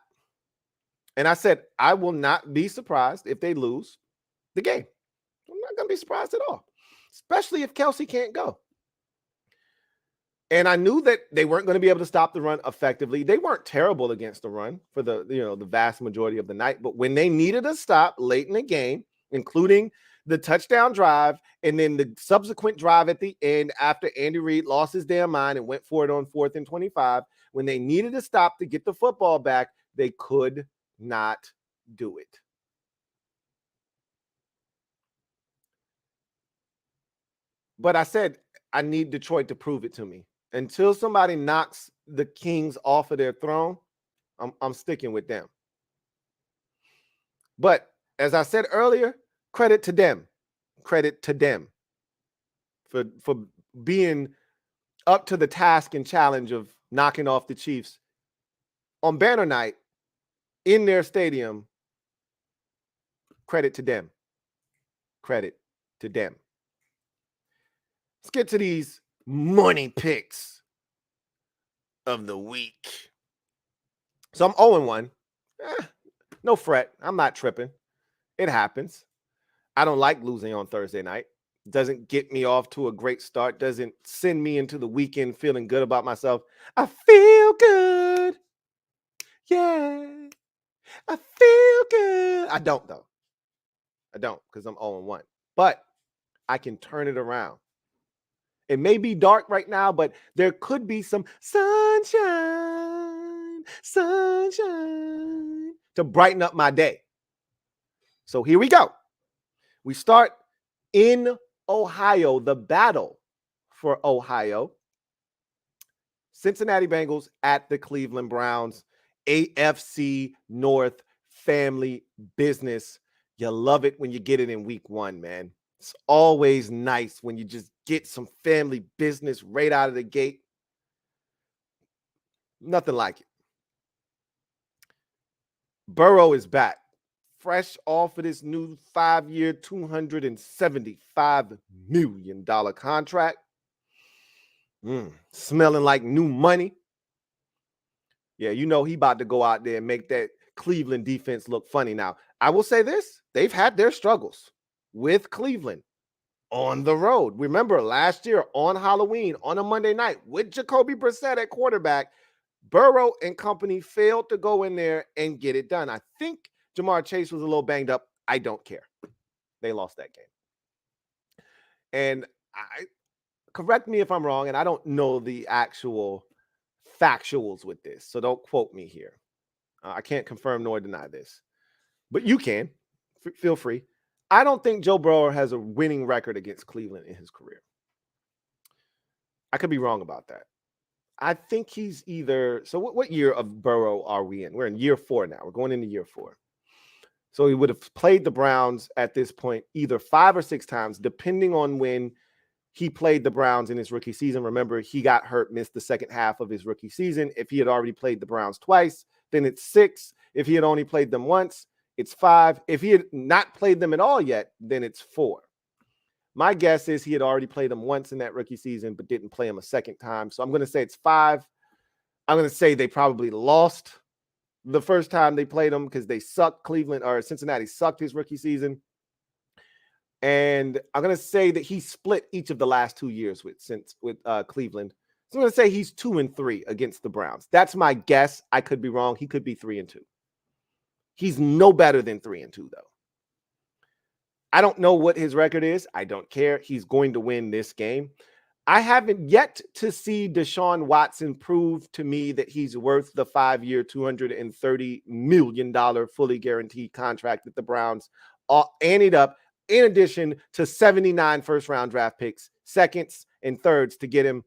And I said, I will not be surprised if they lose the game. I'm not going to be surprised at all, especially if Kelsey can't go. And I knew that they weren't going to be able to stop the run effectively. They weren't terrible against the run for the vast majority of the night. But when they needed a stop late in the game, including the touchdown drive and then the subsequent drive at the end after Andy Reid lost his damn mind and went for it on 4th and 25, when they needed a stop to get the football back, they could not do it. But I said, I need Detroit to prove it to me. Until somebody knocks the Kings off of their throne, I'm sticking with them. But as I said earlier, credit to them. Credit to them for being up to the task and challenge of knocking off the Chiefs on banner night in their stadium. Credit to them. Credit to them. Let's get to these money picks of the week. So I'm 0-1. No fret. I'm not tripping. It happens. I don't like losing on Thursday night. Doesn't get me off to a great start. Doesn't send me into the weekend feeling good about myself. I feel good. Yeah. I feel good. I don't, though. I don't, because I'm 0-1. But I can turn it around. It may be dark right now, but there could be some sunshine sunshine to brighten up my day. So here we go. We start in Ohio, the battle for Ohio. Cincinnati Bengals at the Cleveland Browns. AFC North family business. You love it when you get it in week one, man. It's always nice when you just get some family business right out of the gate. Nothing like it. Burrow is back. Fresh off of this new 5-year, $275 million contract. Smelling like new money. Yeah, you know he about to go out there and make that Cleveland defense look funny. Now, I will say this. They've had their struggles with Cleveland on the road. Remember last year on Halloween, on a Monday night, with Jacoby Brissett at quarterback, Burrow and company failed to go in there and get it done. I think Jamar Chase was a little banged up. I don't care. They lost that game. And correct me if I'm wrong, and I don't know the actual factuals with this, so don't quote me here. I can't confirm nor deny this, but you can. Feel free. I don't think Joe Burrow has a winning record against Cleveland in his career. I could be wrong about that. I think he's either, so what year of Burrow are we in? We're in year 4 now. We're going into year 4. So he would have played the Browns at this point either 5 or 6 times, depending on when he played the Browns in his rookie season. Remember, he got hurt, missed the second half of his rookie season. If he had already played the Browns twice, then it's 6. If he had only played them once, it's 5. If he had not played them at all yet, then it's 4. My guess is he had already played them once in that rookie season, but didn't play them a second time. So I'm going to say it's 5. I'm going to say they probably lost the first time they played them because they sucked. Cleveland or Cincinnati sucked his rookie season. And I'm going to say that he split each of the last 2 years with Cleveland. So I'm going to say he's 2-3 against the Browns. That's my guess. I could be wrong. He could be 3-2. He's no better than 3-2, though. I don't know what his record is. I don't care. He's going to win this game. I haven't yet to see Deshaun Watson prove to me that he's worth the 5-year, $230 million fully guaranteed contract that the Browns anteed up, in addition to 79 first-round draft picks, seconds, and thirds to get him.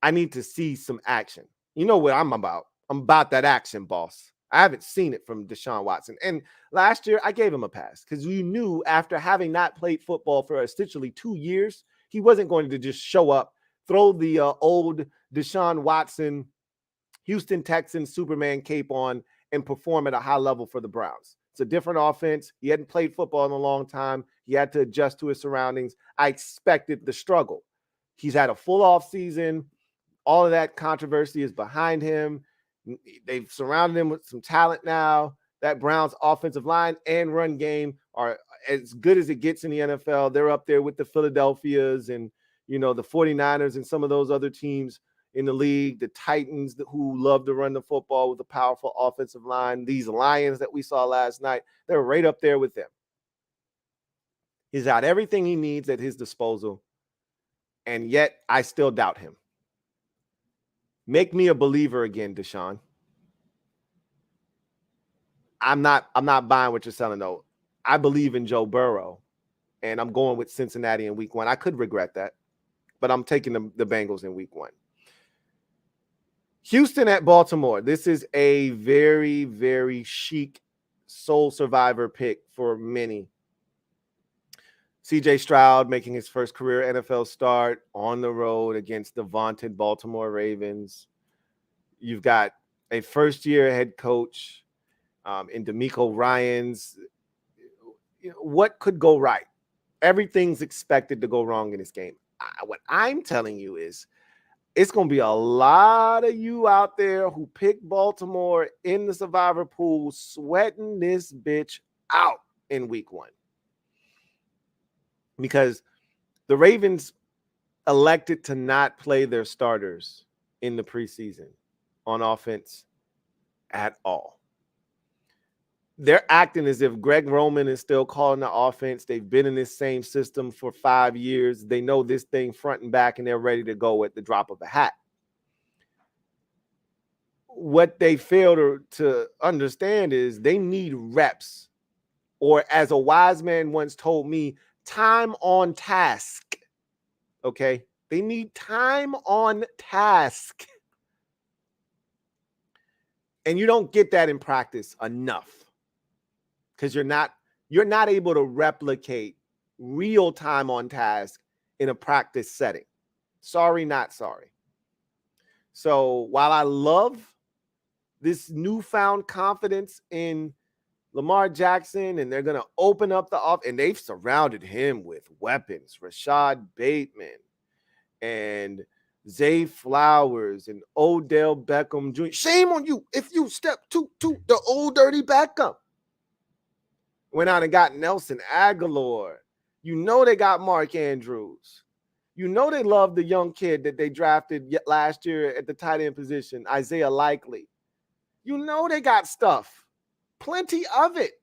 I need to see some action. You know what I'm about. I'm about that action, boss. I haven't seen it from Deshaun Watson. And last year, I gave him a pass because we knew after having not played football for essentially 2 years, he wasn't going to just show up, throw the old Deshaun Watson, Houston Texans Superman cape on, and perform at a high level for the Browns. It's a different offense. He hadn't played football in a long time. He had to adjust to his surroundings. I expected the struggle. He's had a full off season. All of that controversy is behind him. They've surrounded him with some talent now. That Browns offensive line and run game are as good as it gets in the NFL. They're up there with the Philadelphias and, the 49ers and some of those other teams in the league, the Titans who love to run the football with a powerful offensive line. These Lions that we saw last night, they're right up there with them. He's got everything he needs at his disposal, and yet I still doubt him. Make me a believer again, Deshaun. I'm not buying what you're selling, though. I believe in Joe Burrow, and I'm going with Cincinnati in week 1. I could regret that, but I'm taking the Bengals in week 1. Houston at Baltimore. This is a very, very chic soul survivor pick for many. CJ Stroud making his first career NFL start on the road against the vaunted Baltimore Ravens. You've got a first-year head coach in DeMeco Ryans. What could go right? Everything's expected to go wrong in this game. What I'm telling you is it's going to be a lot of you out there who pick Baltimore in the survivor pool sweating this bitch out in week 1. Because the Ravens elected to not play their starters in the preseason on offense at all. They're acting as if Greg Roman is still calling the offense. They've been in this same system for 5 years. They know this thing front and back, and they're ready to go at the drop of a hat. what they fail to understand is they need reps, or as a wise man once told me, time on task. Okay? They need time on task. And you don't get that in practice enough because you're not able to replicate real time on task in a practice setting. Sorry, not sorry. So while I love this newfound confidence in Lamar Jackson, and they're going to open up the off, and they've surrounded him with weapons, Rashad Bateman and Zay Flowers and Odell Beckham Jr. Shame on you if you step to the old dirty Beckham. Went out and got Nelson Aguilar. You know they got Mark Andrews. You know they love the young kid that they drafted last year at the tight end position, Isaiah Likely. You know they got stuff. Plenty of it.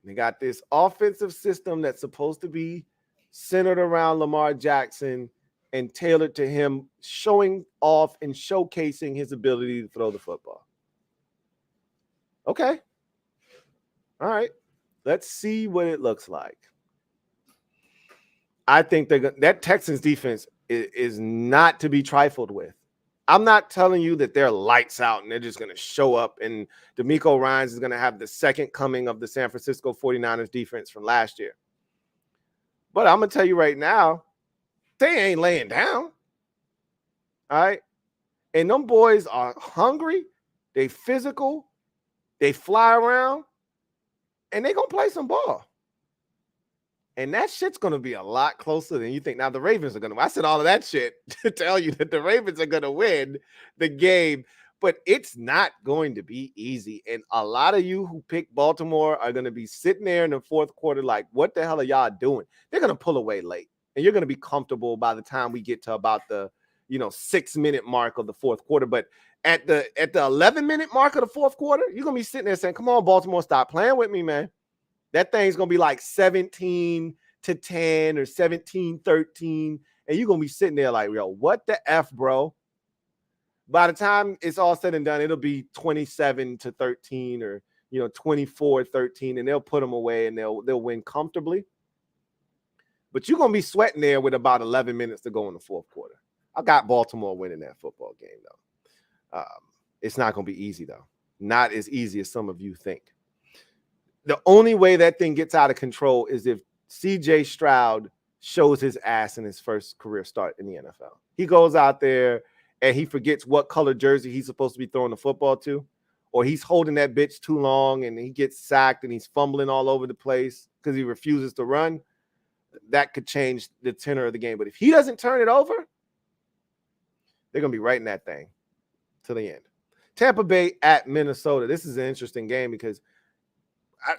They got this offensive system that's supposed to be centered around Lamar Jackson and tailored to him showing off and showcasing his ability to throw the football. Okay. All right. Let's see what it looks like. I think that Texans defense is not to be trifled with. I'm not telling you that they're lights out and they're just going to show up and DeMeco Ryans is going to have the second coming of the San Francisco 49ers defense from last year. But I'm going to tell you right now, they ain't laying down. All right? And them boys are hungry. They physical. They fly around. And they going to play some ball. And that shit's going to be a lot closer than you think. Now, the Ravens are going to – I said all of that shit to tell you that the Ravens are going to win the game. But it's not going to be easy. And a lot of you who pick Baltimore are going to be sitting there in the fourth quarter like, what the hell are y'all doing? They're going to pull away late. And you're going to be comfortable by the time we get to about the 6-minute mark of the fourth quarter. But at the 11-minute mark of the fourth quarter, you're going to be sitting there saying, come on, Baltimore, stop playing with me, man. That thing's going to be like 17-10 or 17-13. And you're going to be sitting there like, yo, what the F, bro? By the time it's all said and done, it'll be 27-13 or, 24-13, and they'll put them away and they'll win comfortably. But you're going to be sweating there with about 11 minutes to go in the fourth quarter. I got Baltimore winning that football game, though. It's not going to be easy, though. Not as easy as some of you think. The only way that thing gets out of control is if C.J. Stroud shows his ass in his first career start in the NFL. He goes out there and he forgets what color jersey he's supposed to be throwing the football to, or he's holding that bitch too long and he gets sacked and he's fumbling all over the place because he refuses to run. That could change the tenor of the game. But if he doesn't turn it over, they're going to be right in that thing to the end. Tampa Bay at Minnesota. This is an interesting game because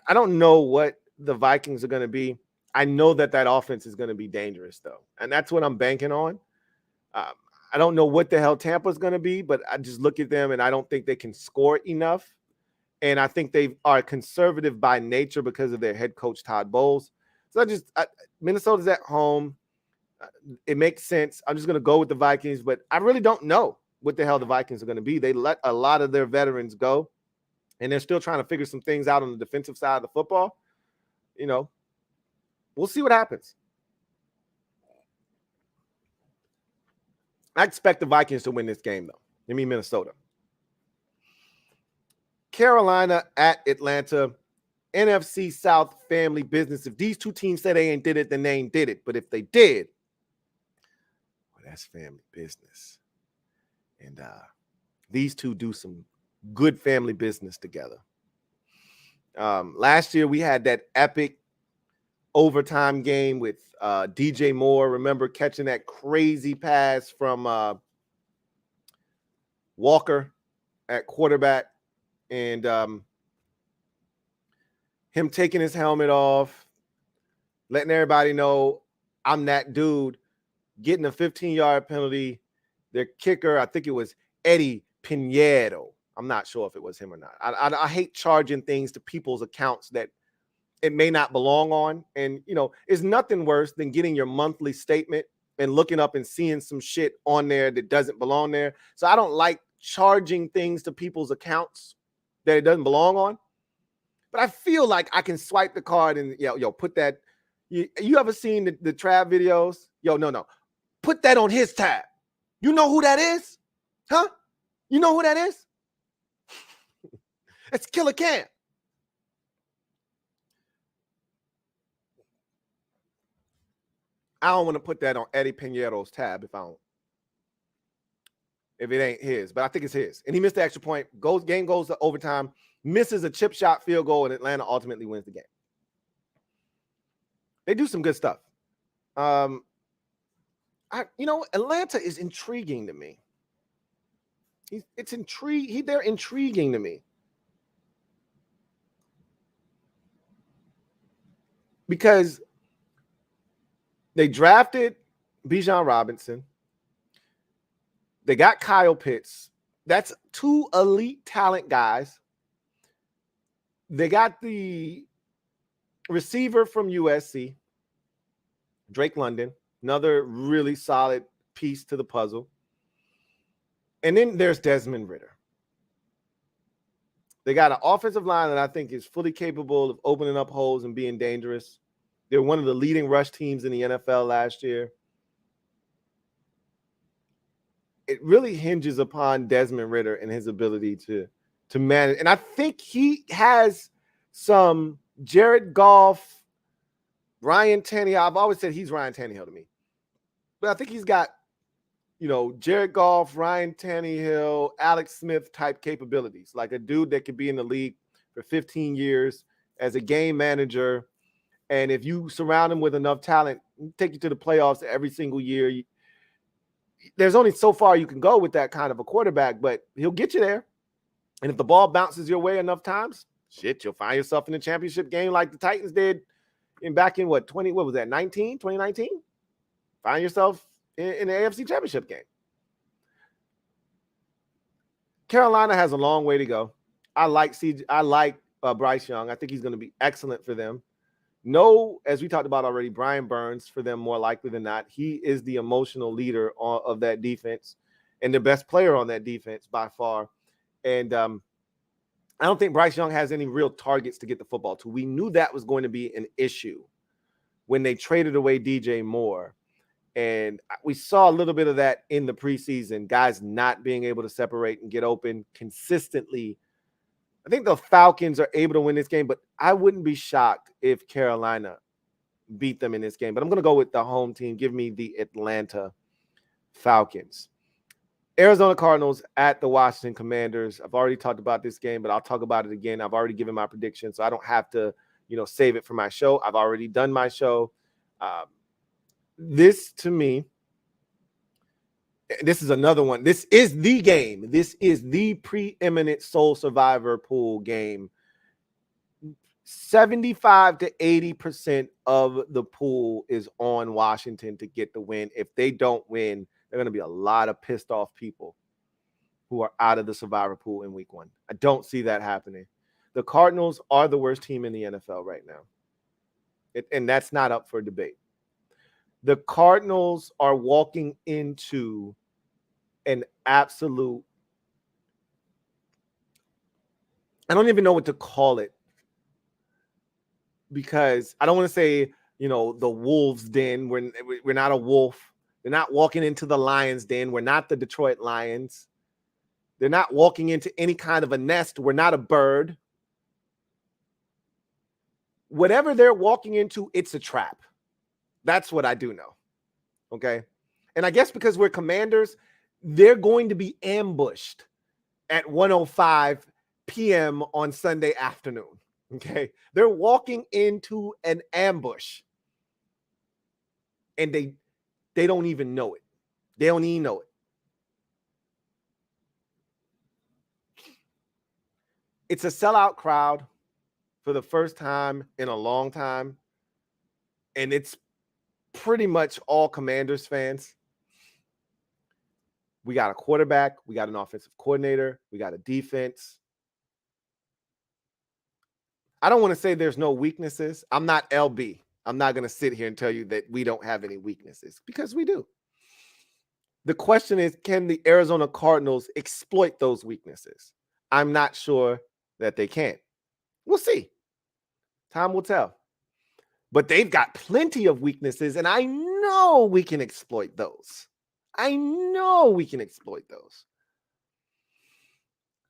I don't know what the Vikings are going to be. I know that offense is going to be dangerous, though. And that's what I'm banking on. I don't know what the hell Tampa's going to be, but I just look at them and I don't think they can score enough. And I think they are conservative by nature because of their head coach, Todd Bowles. So Minnesota's at home. It makes sense. I'm just going to go with the Vikings, but I really don't know what the hell the Vikings are going to be. They let a lot of their veterans go, and they're still trying to figure some things out on the defensive side of the football. We'll see what happens. I expect the Vikings to win this game, though. I mean, Minnesota. Carolina at Atlanta. NFC South family business. If these two teams say they ain't did it, then they ain't did it. But if they did, well, that's family business. And these two do some good family business together. Last year, we had that epic overtime game with DJ Moore. Remember catching that crazy pass from Walker at quarterback and him taking his helmet off, letting everybody know I'm that dude, getting a 15-yard penalty. Their kicker, I think it was Eddie Piñeiro. I'm not sure if it was him or not. I hate charging things to people's accounts that it may not belong on. And, it's nothing worse than getting your monthly statement and looking up and seeing some shit on there that doesn't belong there. So I don't like charging things to people's accounts that it doesn't belong on. But I feel like I can swipe the card and put that. You ever seen the Trav videos? No. Put that on his tab. You know who that is? Huh? You know who that is? It's Killer Cam. I don't want to put that on Eddie Piñeiro's tab if it ain't his, but I think it's his. And he missed the extra point. Game goes to overtime, misses a chip shot field goal, and Atlanta ultimately wins the game. They do some good stuff. Atlanta is intriguing to me. They're intriguing to me. Because they drafted Bijan Robinson. They got Kyle Pitts. That's 2 elite talent guys. They got the receiver from USC, Drake London, another really solid piece to the puzzle. And then there's Desmond Ridder. They got an offensive line that I think is fully capable of opening up holes and being dangerous. They're one of the leading rush teams in the NFL last year. It really hinges upon Desmond Ridder and his ability to manage. And I think he has some Jared Goff, Ryan Tannehill. I've always said he's Ryan Tannehill to me. But I think he's got, Jared Goff, Ryan Tannehill, Alex Smith type capabilities. Like a dude that could be in the league for 15 years as a game manager. And if you surround him with enough talent, take you to the playoffs every single year. There's only so far you can go with that kind of a quarterback, but he'll get you there. And if the ball bounces your way enough times, you'll find yourself in a championship game like the Titans did back in 2019? Find yourself in the AFC Championship game. Carolina has a long way to go. I like Bryce Young. I think he's going to be excellent for them. No, as we talked about already, Brian Burns for them more likely than not. He is the emotional leader of that defense and the best player on that defense by far. And I don't think Bryce Young has any real targets to get the football to. We knew that was going to be an issue when they traded away DJ Moore. And we saw a little bit of that in the preseason, guys not being able to separate and get open consistently. I think the Falcons are able to win this game, but I wouldn't be shocked if Carolina beat them in this game. But I'm going to go with the home team. Give me the Atlanta Falcons. Arizona Cardinals at the Washington Commanders. I've already talked about this game, but I'll talk about it again. I've already given my prediction, so I don't have to, save it for my show. I've already done my show. This, to me, this is another one. This is the game. This is the preeminent Soul Survivor pool game. 75 to 80% of the pool is on Washington to get the win. If they don't win, there are going to be a lot of pissed off people who are out of the Survivor pool in week 1. I don't see that happening. The Cardinals are the worst team in the NFL right now. And that's not up for debate. The Cardinals are walking into an absolute, I don't even know what to call it, because I don't want to say, the wolves' den. We're not a wolf. They're not walking into the lion's den. We're not the Detroit Lions. They're not walking into any kind of a nest. We're not a bird. Whatever they're walking into, it's a trap. That's what I do know. Okay. And I guess because we're Commanders, they're going to be ambushed at 1:05 p.m. on Sunday afternoon. Okay. They're walking into an ambush. And they don't even know it. They don't even know it. It's a sellout crowd for the first time in a long time. And it's pretty much all Commanders fans. We got a quarterback. We got an offensive coordinator. We got a defense. I don't want to say there's no weaknesses. I'm not LB. I'm not going to sit here and tell you that we don't have any weaknesses, because we do. The question is, can the Arizona Cardinals exploit those weaknesses? I'm not sure that they can. We'll see. Time will tell. But they've got plenty of weaknesses, and I know we can exploit those. I know we can exploit those.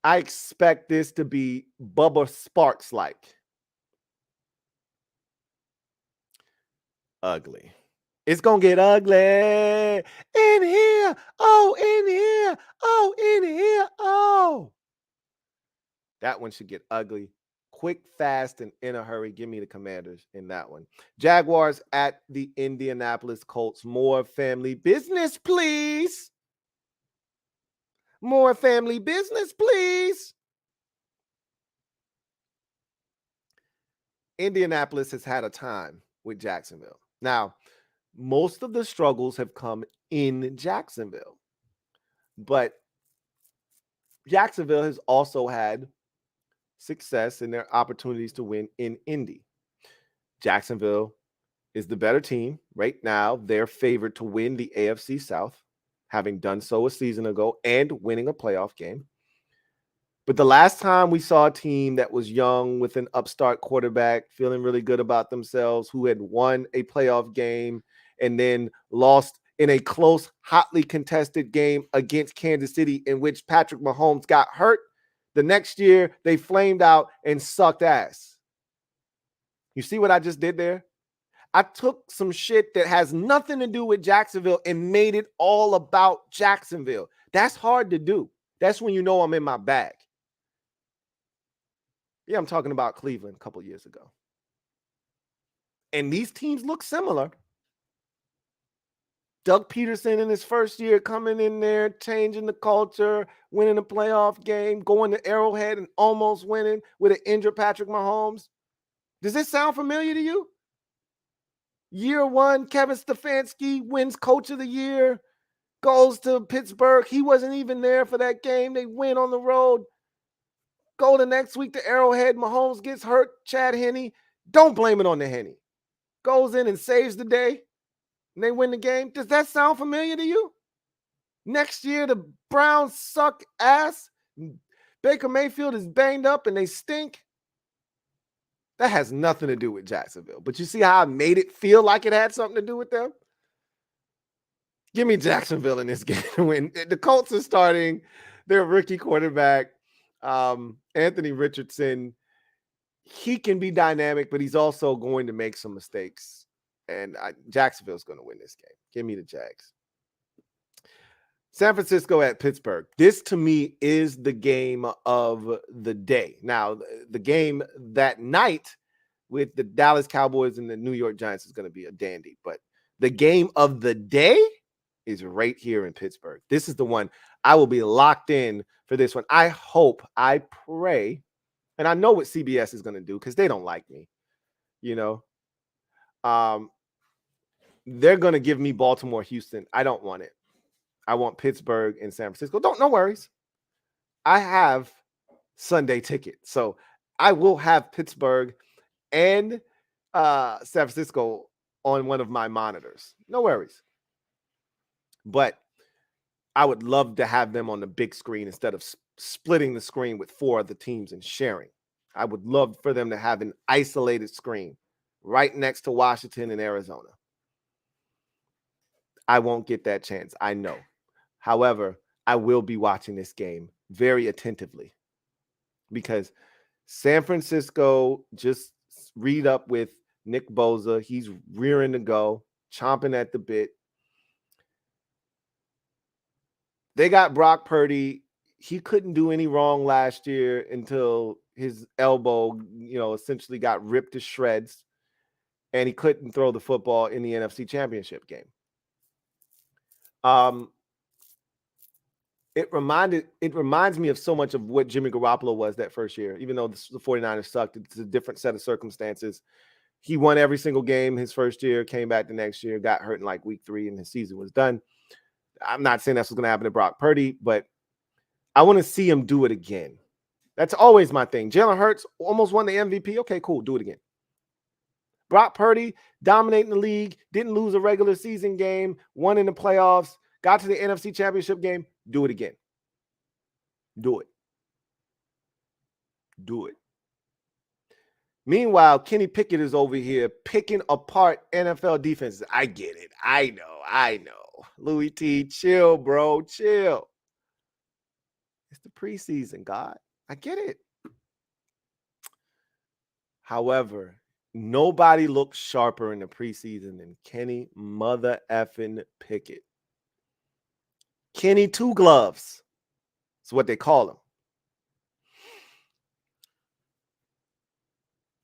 I expect this to be Bubba Sparks-like. Ugly. It's going to get ugly in here. Oh, in here. Oh, in here. Oh. That one should get ugly. Quick, fast, and in a hurry. Give me the Commanders in that one. Jaguars at the Indianapolis Colts. More family business, please. More family business, please. Indianapolis has had a time with Jacksonville. Now, most of the struggles have come in Jacksonville, but Jacksonville has also had success in their opportunities to win in Indy. Jacksonville is the better team right now. They're favored to win the AFC South, having done so a season ago and winning a playoff game. But the last time we saw a team that was young with an upstart quarterback, feeling really good about themselves, who had won a playoff game and then lost in a close, hotly contested game against Kansas City, in which Patrick Mahomes got hurt, the next year they flamed out and sucked ass. You see what I just did there? I took some shit that has nothing to do with Jacksonville and made it all about Jacksonville. That's hard to do. That's when you know I'm in my bag. Yeah, I'm talking about Cleveland a couple years ago. And these teams look similar. Doug Peterson in his first year coming in there, changing the culture, winning a playoff game, going to Arrowhead and almost winning with an injured Patrick Mahomes. Does this sound familiar to you? Year one, Kevin Stefanski wins Coach of the Year, goes to Pittsburgh. He wasn't even there for that game. They win on the road. Go the next week to Arrowhead. Mahomes gets hurt. Chad Henne. Don't blame it on the Henne. Goes in and saves the day. And they win the game. Does that sound familiar to you? Next year, the Browns suck ass. Baker Mayfield is banged up and they stink. That has nothing to do with Jacksonville. But you see how I made it feel like it had something to do with them? Give me Jacksonville in this game to win. The Colts are starting their rookie quarterback, Anthony Richardson. He can be dynamic, but he's also going to make some mistakes. And Jacksonville's going to win this game. Give me the Jags. San Francisco at Pittsburgh. This, to me, is the game of the day. Now, the game that night with the Dallas Cowboys and the New York Giants is going to be a dandy. But the game of the day is right here in Pittsburgh. This is the one I will be locked in for this one. I hope, I pray, and I know what CBS is going to do because they don't like me, you know. They're going to give me Baltimore, Houston. I don't want it. I want Pittsburgh and San Francisco. No worries. I have Sunday ticket. So I will have Pittsburgh and San Francisco on one of my monitors. No worries. But I would love to have them on the big screen instead of splitting the screen with four other teams and sharing. I would love for them to have an isolated screen right next to Washington and Arizona. I won't get that chance. I know. However, I will be watching this game very attentively because San Francisco just read up with Nick Bosa. He's rearing to go, chomping at the bit. They got Brock Purdy. He couldn't do any wrong last year until his elbow, essentially got ripped to shreds, and he couldn't throw the football in the NFC Championship game. It reminds me of so much of what Jimmy Garoppolo was that first year. Even though the 49ers sucked, it's a different set of circumstances. He won every single game his first year, came back the next year, got hurt in like week 3, and his season was done. I'm not saying that's what's going to happen to Brock Purdy, but I want to see him do it again. That's always my thing. Jalen Hurts almost won the MVP. Okay, cool. Do it again. Brock Purdy dominating the league, didn't lose a regular season game, won in the playoffs, got to the NFC Championship game. Do it again. Do it. Do it. Meanwhile, Kenny Pickett is over here picking apart NFL defenses. I get it. I know. Louie T, chill, bro. Chill. It's the preseason, God. I get it. However, nobody looks sharper in the preseason than Kenny mother effing Pickett. Kenny Two Gloves. That's what they call him.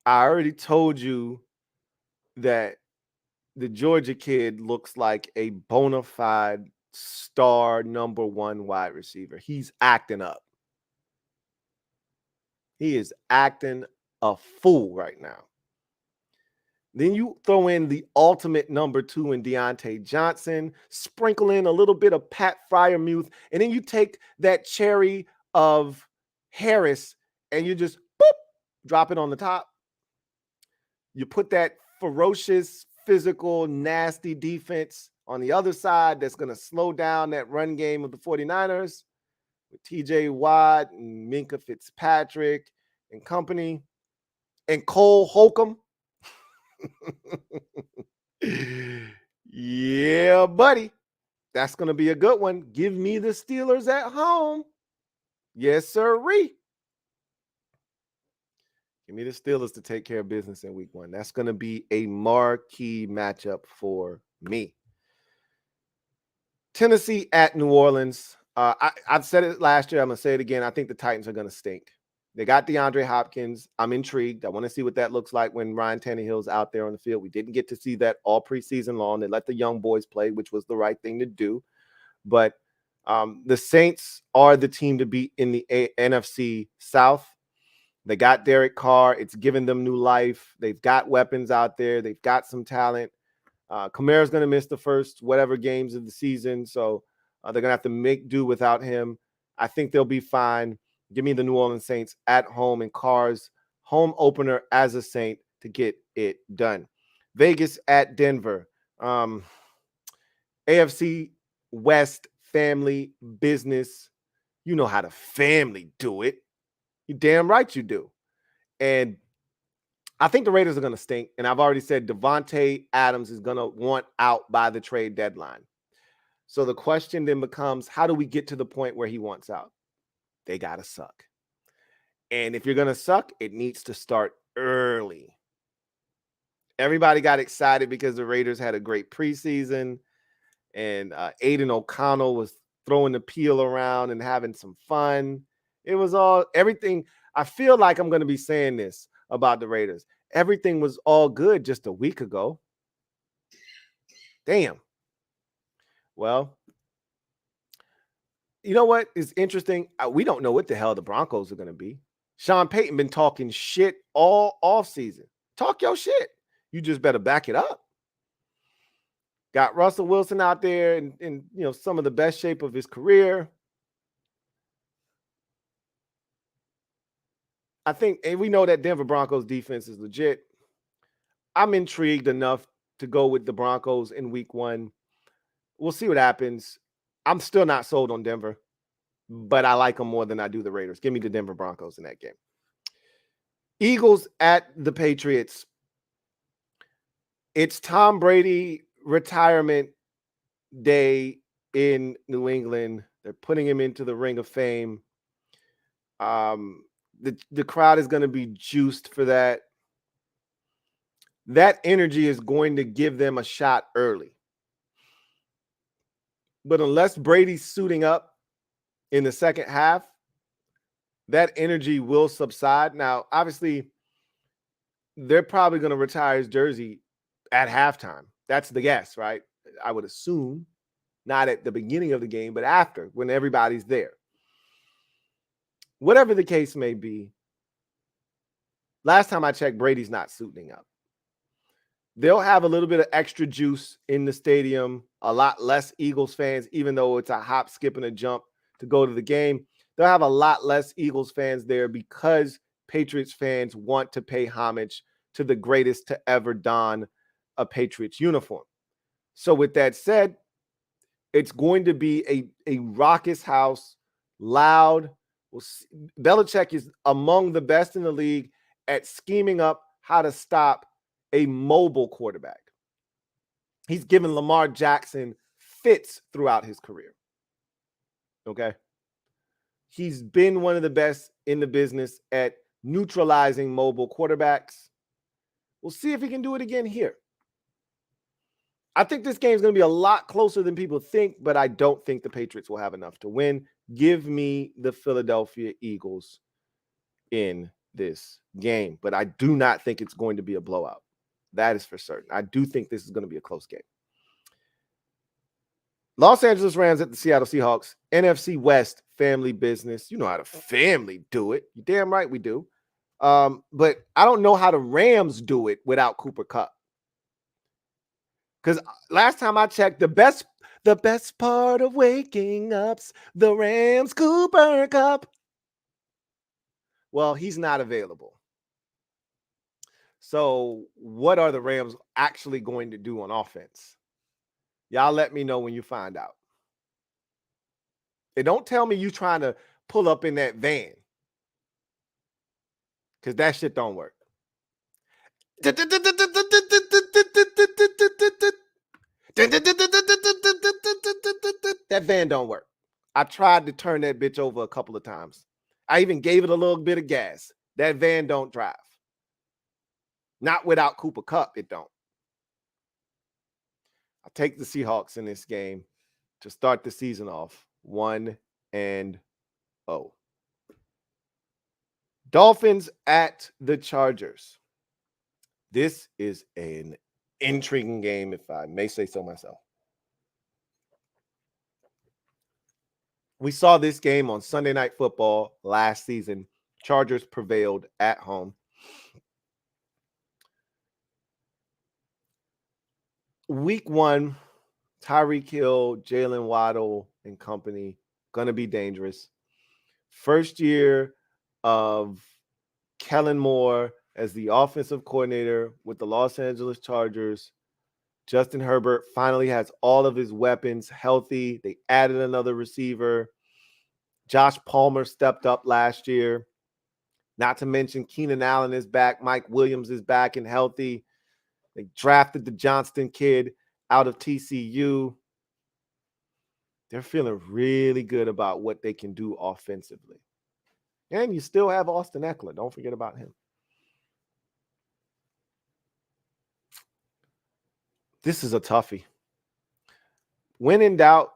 I already told you that the Georgia kid looks like a bona fide star number 1 wide receiver. He's acting up. He is acting a fool right now. Then you throw in the ultimate number 2 in Deontay Johnson, sprinkle in a little bit of Pat Freiermuth, and then you take that cherry of Harris and you just boop, drop it on the top. You put that ferocious, physical, nasty defense on the other side that's going to slow down that run game of the 49ers with TJ Watt and Minkah Fitzpatrick and company and Cole Holcomb. Yeah, buddy. That's going to be a good one. Give me the Steelers at home. Yes, sirree. Give me the Steelers to take care of business in week 1. That's going to be a marquee matchup for me. Tennessee at New Orleans. I've said it last year. I'm going to say it again. I think the Titans are going to stink. They got DeAndre Hopkins. I'm intrigued. I want to see what that looks like when Ryan Tannehill's out there on the field. We didn't get to see that all preseason long. They let the young boys play, which was the right thing to do. But the Saints are the team to beat in the NFC South. They got Derek Carr. It's given them new life. They've got weapons out there. They've got some talent. Kamara's going to miss the first whatever games of the season, so they're going to have to make do without him. I think they'll be fine. Give me the New Orleans Saints at home in Carr's home opener as a Saint to get it done. Vegas at Denver. AFC West family business. You know how the family do it. You damn right you do. And I think the Raiders are going to stink. And I've already said Devontae Adams is going to want out by the trade deadline. So the question then becomes, how do we get to the point where he wants out? They got to suck. And if you're going to suck, it needs to start early. Everybody got excited because the Raiders had a great preseason. And Aiden O'Connell was throwing the peel around and having some fun. It was all everything. I feel like I'm going to be saying this about the Raiders. Everything was all good just a week ago. Damn. Well, you know what is interesting? We don't know what the hell the Broncos are going to be. Sean Payton been talking shit all offseason. Talk your shit. You just better back it up. Got Russell Wilson out there in some of the best shape of his career. I think, and we know that Denver Broncos defense is legit. I'm intrigued enough to go with the Broncos in week 1. We'll see what happens. I'm still not sold on Denver, but I like them more than I do the Raiders. Give me the Denver Broncos in that game. Eagles at the Patriots. It's Tom Brady retirement day in New England. They're putting him into the Ring of Fame. The crowd is going to be juiced for that. That energy is going to give them a shot early. But unless Brady's suiting up in the second half, that energy will subside. Now, obviously, they're probably going to retire his jersey at halftime. That's the guess, right? I would assume. Not at the beginning of the game, but after, when everybody's there. Whatever the case may be, last time I checked, Brady's not suiting up. They'll have a little bit of extra juice in the stadium, a lot less Eagles fans, even though it's a hop, skip, and a jump to go to the game. They'll have a lot less Eagles fans there because Patriots fans want to pay homage to the greatest to ever don a Patriots uniform. So with that said, it's going to be a raucous house, loud. Belichick is among the best in the league at scheming up how to stop a mobile quarterback. He's given Lamar Jackson fits throughout his career. Okay. He's been one of the best in the business at neutralizing mobile quarterbacks. We'll see if he can do it again here. I think this game is going to be a lot closer than people think, but I don't think the Patriots will have enough to win. Give me the Philadelphia Eagles in this game, but I do not think it's going to be a blowout. That is for certain. I do think this is going to be a close game. Los Angeles Rams at the Seattle Seahawks. NFC West family business. You know how the family do it. You're damn right we do. But I don't know how the Rams do it without Cooper Kupp. Because last time I checked, the best part of waking up's the Rams Cooper Kupp. Well, he's not available. So what are the Rams actually going to do on offense? Y'all let me know when you find out. They don't tell me you trying to pull up in that van. Because that shit don't work. That van don't work. I tried to turn that bitch over a couple of times. I even gave it a little bit of gas. That van don't drive. Not without Cooper Kupp, it don't. I'll take the Seahawks in this game to start the season off 1-0. Dolphins at the Chargers. This is an intriguing game, if I may say so myself. We saw this game on Sunday Night Football last season. Chargers prevailed at home. Week 1, Tyreek Hill, Jalen Waddle, and company going to be dangerous. First year of Kellen Moore as the offensive coordinator with the Los Angeles Chargers. Justin Herbert finally has all of his weapons healthy. They added another receiver. Josh Palmer stepped up last year. Not to mention Keenan Allen is back. Mike Williams is back and healthy. They drafted the Johnston kid out of TCU. They're feeling really good about what they can do offensively. And you still have Austin Eckler. Don't forget about him. This is a toughie. When in doubt,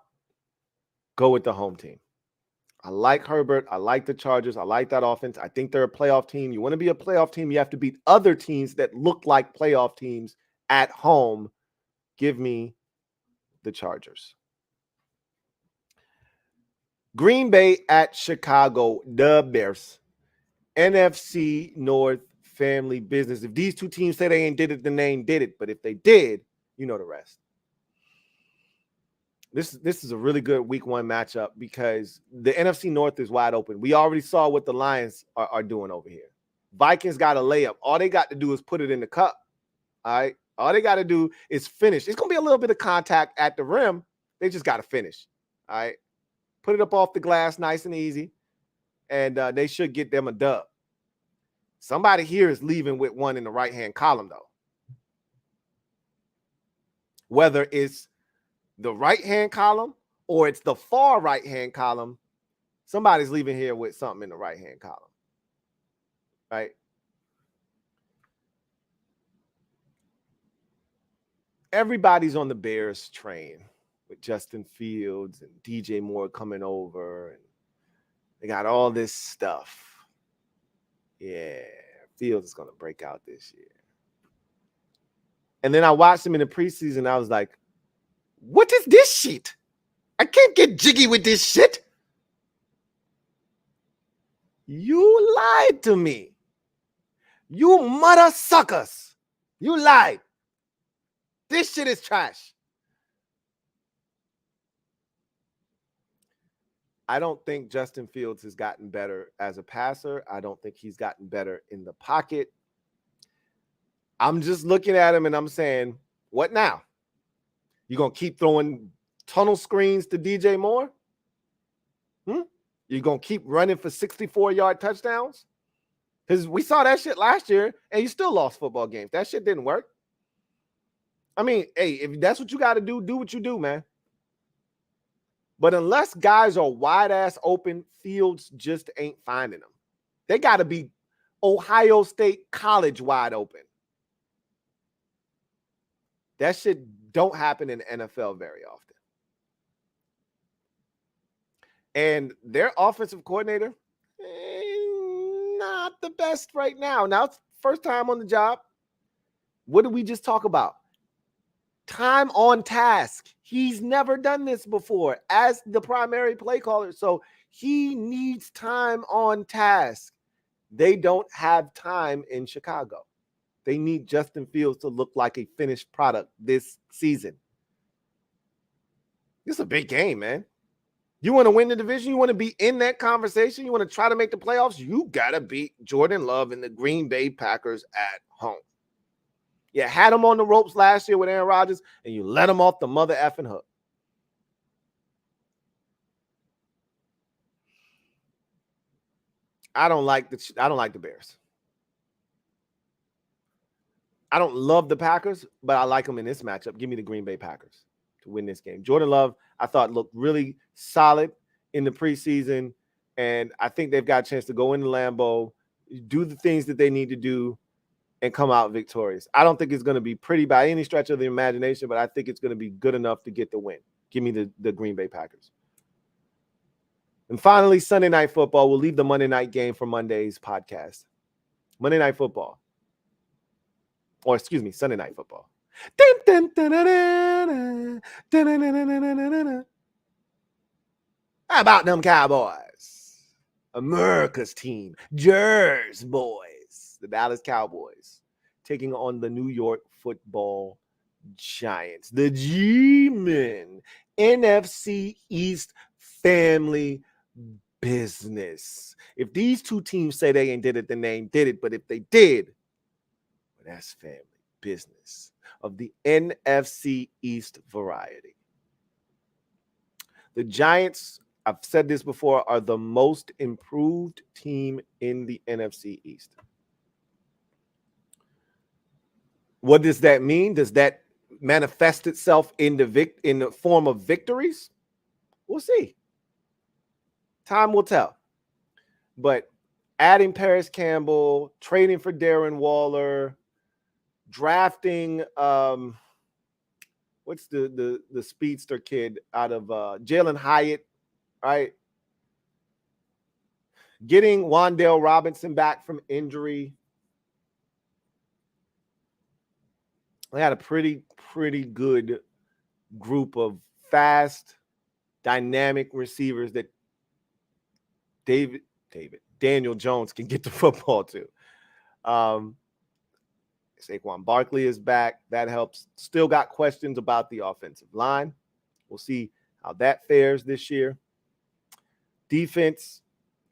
go with the home team. I like Herbert. I like the Chargers. I like that offense. I think they're a playoff team. You want to be a playoff team, you have to beat other teams that look like playoff teams at home. Give me the Chargers. Green Bay at Chicago, the Bears. NFC North family business. If these two teams say they ain't did it, then they ain't did it. But if they did, you know the rest. This is a really good week 1 matchup because the NFC North is wide open. We already saw what the Lions are doing over here. Vikings got a layup. All they got to do is put it in the cup. All right. All they got to do is finish. It's going to be a little bit of contact at the rim. They just got to finish. All right. Put it up off the glass nice and easy. And they should get them a dub. Somebody here is leaving with one in the right-hand column, though. Whether it's the right-hand column or it's the far right-hand column, somebody's leaving here with something in the right-hand column. Right? Everybody's on the Bears train with Justin Fields and DJ Moore coming over. And they got all this stuff. Yeah, Fields is going to break out this year. And then I watched him in the preseason. I was like, what is this shit? I can't get jiggy with this shit. You lied to me. You mother suckers. You lied. This shit is trash. I don't think Justin Fields has gotten better as a passer. I don't think he's gotten better in the pocket. I'm just looking at him and I'm saying, what now? You going to keep throwing tunnel screens to DJ Moore? You're going to keep running for 64-yard touchdowns? Because we saw that shit last year and you still lost football games. That shit didn't work. I mean, hey, if that's what you got to do what you do, man. But unless guys are wide-ass open, Fields just ain't finding them. They got to be Ohio State College wide open. That shit don't happen in the NFL very often. And their offensive coordinator, not the best right now. Now it's first time on the job. What did we just talk about? Time on task. He's never done this before as the primary play caller. So he needs time on task. They don't have time in Chicago. They need Justin Fields to look like a finished product this season. This is a big game, man. You want to win the division? You want to be in that conversation? You want to try to make the playoffs? You got to beat Jordan Love and the Green Bay Packers at home. You had them on the ropes last year with Aaron Rodgers, and you let them off the mother effing hook. I don't like the Bears. I don't love the Packers, but I like them in this matchup. Give me the Green Bay Packers to win this game. Jordan Love, I thought, looked really solid in the preseason, and I think they've got a chance to go into Lambeau, do the things that they need to do, and come out victorious. I don't think it's going to be pretty by any stretch of the imagination, but I think it's going to be good enough to get the win. Give me the Green Bay Packers. And finally, Sunday Night Football. We'll leave the Monday night game for Monday's podcast. Monday Night Football. Or excuse me, Sunday Night Football. How about them Cowboys? America's team. Jersey boys. The Dallas Cowboys taking on the New York Football Giants. The G-Men. NFC East family business. If these two teams say they ain't did it, then they ain't did it. But if they did, well, that's family business of the NFC East variety. The Giants, I've said this before, are the most improved team in the NFC East. What does that mean? Does that manifest itself in the form of victories? We'll see. Time will tell. But adding Paris Campbell, trading for Darren Waller, drafting what's the speedster kid out of Jalen Hyatt, right? Getting Wan'Dale Robinson back from injury. They had a pretty good group of fast, dynamic receivers that Daniel Jones can get the football to. Saquon Barkley is back. That helps. Still got questions about the offensive line. We'll see how that fares this year. Defense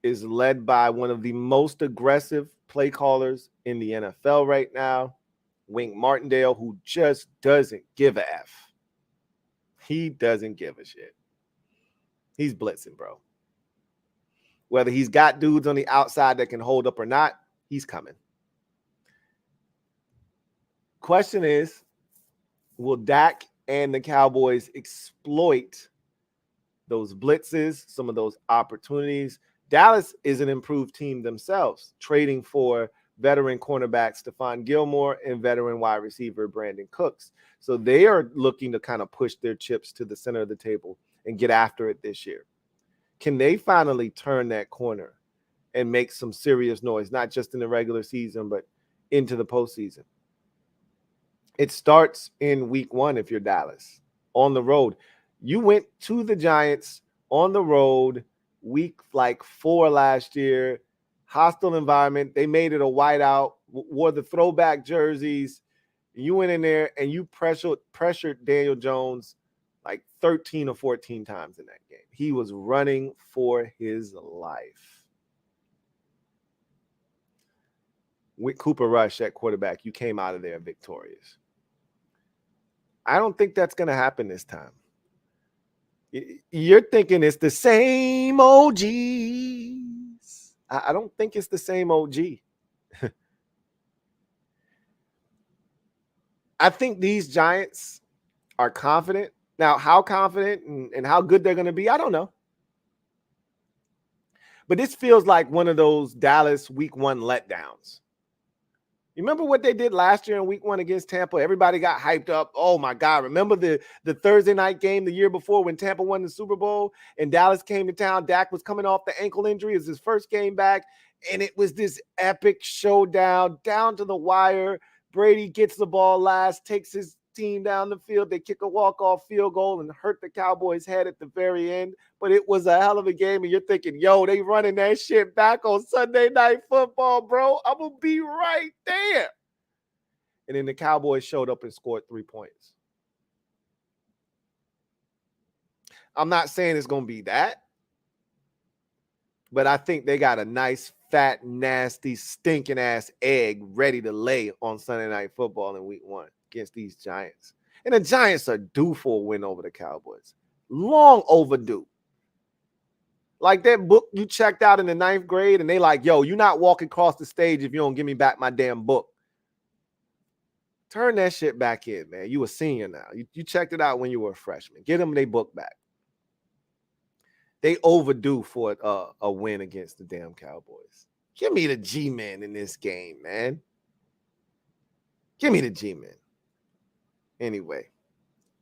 is led by one of the most aggressive play callers in the NFL right now, Wink Martindale, who just doesn't give a F. He doesn't give a shit. He's blitzing, bro. Whether he's got dudes on the outside that can hold up or not, he's coming. Question is, will Dak and the Cowboys exploit those blitzes, some of those opportunities? Dallas is an improved team themselves, trading for veteran cornerback Stephon Gilmore and veteran wide receiver Brandon Cooks. So they are looking to kind of push their chips to the center of the table and get after it this year. Can they finally turn that corner and make some serious noise, not just in the regular season, but into the postseason? It starts in week 1 if you're Dallas, on the road. You went to the Giants on the road week 4 last year. Hostile environment. They made it a whiteout, wore the throwback jerseys. You went in there and you pressured Daniel Jones 13 or 14 times in that game. He was running for his life. with Cooper Rush at quarterback, you came out of there victorious. I don't think that's going to happen this time. You're thinking it's the same OGs. I don't think it's the same OG. I think these Giants are confident. Now, how confident and how good they're going to be, I don't know. But this feels like one of those Dallas week 1 letdowns. You remember what they did last year in week 1 against Tampa? Everybody got hyped up. Oh, my God. Remember the Thursday night game the year before when Tampa won the Super Bowl and Dallas came to town? Dak was coming off the ankle injury. It was his first game back, and it was this epic showdown down to the wire. Brady gets the ball last, takes his team down the field. They kick a walk-off field goal and hurt the Cowboys' head at the very end. But it was a hell of a game, and you're thinking, yo, they running that shit back on Sunday Night Football, bro. I'm going to be right there. And then the Cowboys showed up and scored 3 points. I'm not saying it's going to be that, but I think they got a nice, fat, nasty, stinking-ass egg ready to lay on Sunday Night Football in week 1 against these Giants. And the Giants are due for a win over the Cowboys. Long overdue. Like that book you checked out in the 9th grade, and they like, yo, you're not walking across the stage if you don't give me back my damn book. Turn that shit back in, man. You a senior now. You checked it out when you were a freshman. Get them their book back. They overdue for a win against the damn Cowboys. Give me the G-Men in this game, man. Give me the G-Men. Anyway,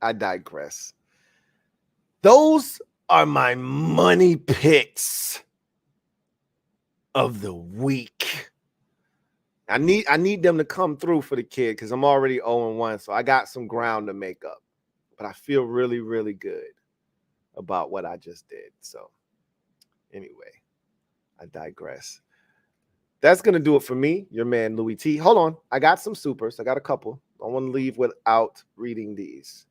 I digress. Those are my money picks of the week. I need them to come through for the kid because I'm already 0-1, so I got some ground to make up. But I feel really, really good about what I just did. So anyway, I digress. That's going to do it for me, your man, Louie T. Hold on. I got some supers. I got a couple. I want to leave without reading these.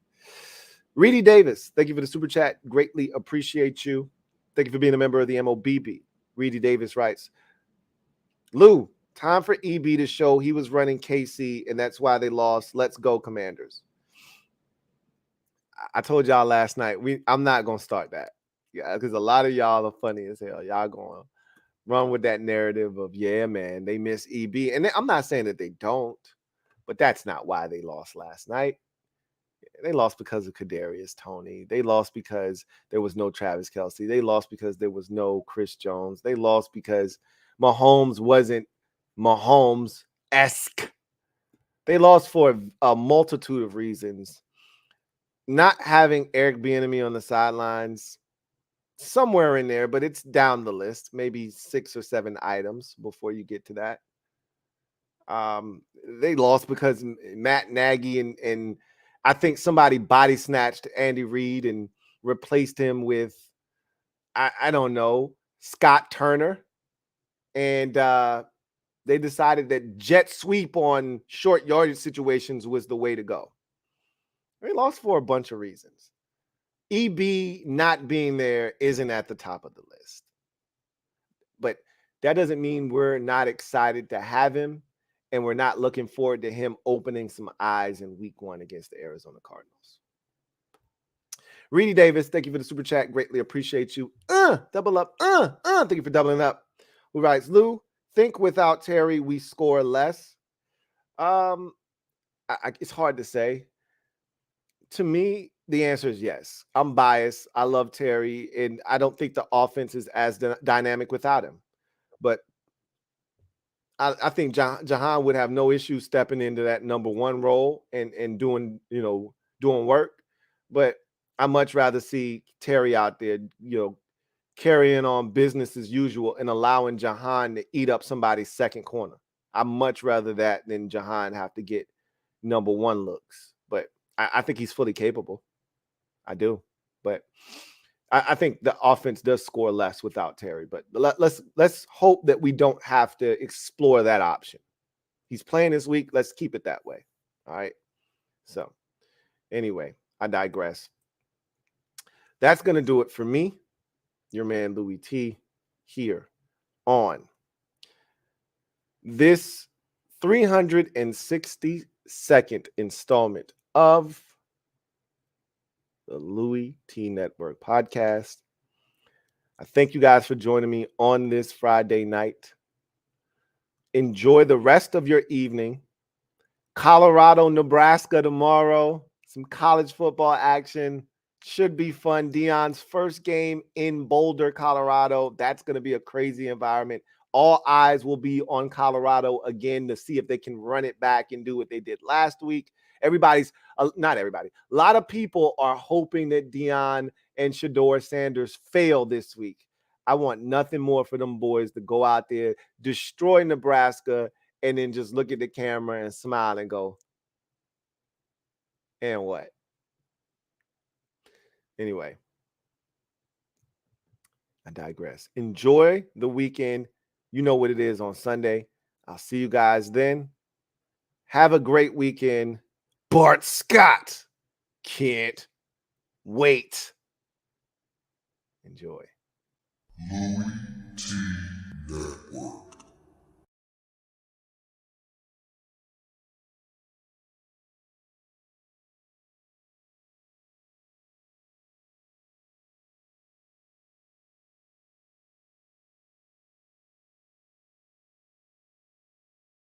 Reedy Davis, thank you for the super chat. Greatly appreciate you. Thank you for being a member of the MOBB. Reedy Davis writes, Lou, time for EB to show he was running KC, and that's why they lost. Let's go, Commanders. I told y'all last night, I'm not going to start that. Yeah, because a lot of y'all are funny as hell. Y'all going to run with that narrative of, yeah, man, they miss EB. And I'm not saying that they don't, but that's not why they lost last night. They lost because of Kadarius Toney. They lost because there was no Travis Kelce. They lost because there was no Chris Jones. They lost because Mahomes wasn't Mahomes-esque. They lost for a multitude of reasons. Not having Eric Bieniemy on the sidelines, somewhere in there, but it's down the list, maybe 6 or 7 items before you get to that. They lost because Matt Nagy and I think somebody body snatched Andy Reid and replaced him with, I don't know, Scott Turner. And they decided that jet sweep on short yardage situations was the way to go. They lost for a bunch of reasons. EB not being there isn't at the top of the list. But that doesn't mean we're not excited to have him, and we're not looking forward to him opening some eyes in week 1 against the Arizona Cardinals. Reedy Davis, thank you for the super chat. Greatly appreciate you. Double up. Thank you for doubling up. Who writes, Lou, think without Terry we score less. It's hard to say. To me, the answer is yes. I'm biased. I love Terry, and I don't think the offense is as dynamic without him. But I think Jahan would have no issue stepping into that number 1 role and doing work. But I much rather see Terry out there, carrying on business as usual and allowing Jahan to eat up somebody's second corner. I much rather that than Jahan have to get number 1 looks. But I think he's fully capable. I do. But I think the offense does score less without Terry. But let's hope that we don't have to explore that option. He's playing this week. Let's keep it that way. All right. So anyway, I digress. That's going to do it for me, your man Louie T, here on this 362nd installment of the Louie T Network podcast. I thank you guys for joining me on this Friday night. Enjoy the rest of your evening. Colorado, Nebraska tomorrow. Some college football action. Should be fun. Deion's first game in Boulder, Colorado. That's going to be a crazy environment. All eyes will be on Colorado again to see if they can run it back and do what they did last week. Not everybody. A lot of people are hoping that Deion and Shedeur Sanders fail this week. I want nothing more for them boys to go out there, destroy Nebraska, and then just look at the camera and smile and go, and what? Anyway, I digress. Enjoy the weekend. You know what it is on Sunday. I'll see you guys then. Have a great weekend. Bart Scott can't wait. Enjoy. LouieTeeNetwork.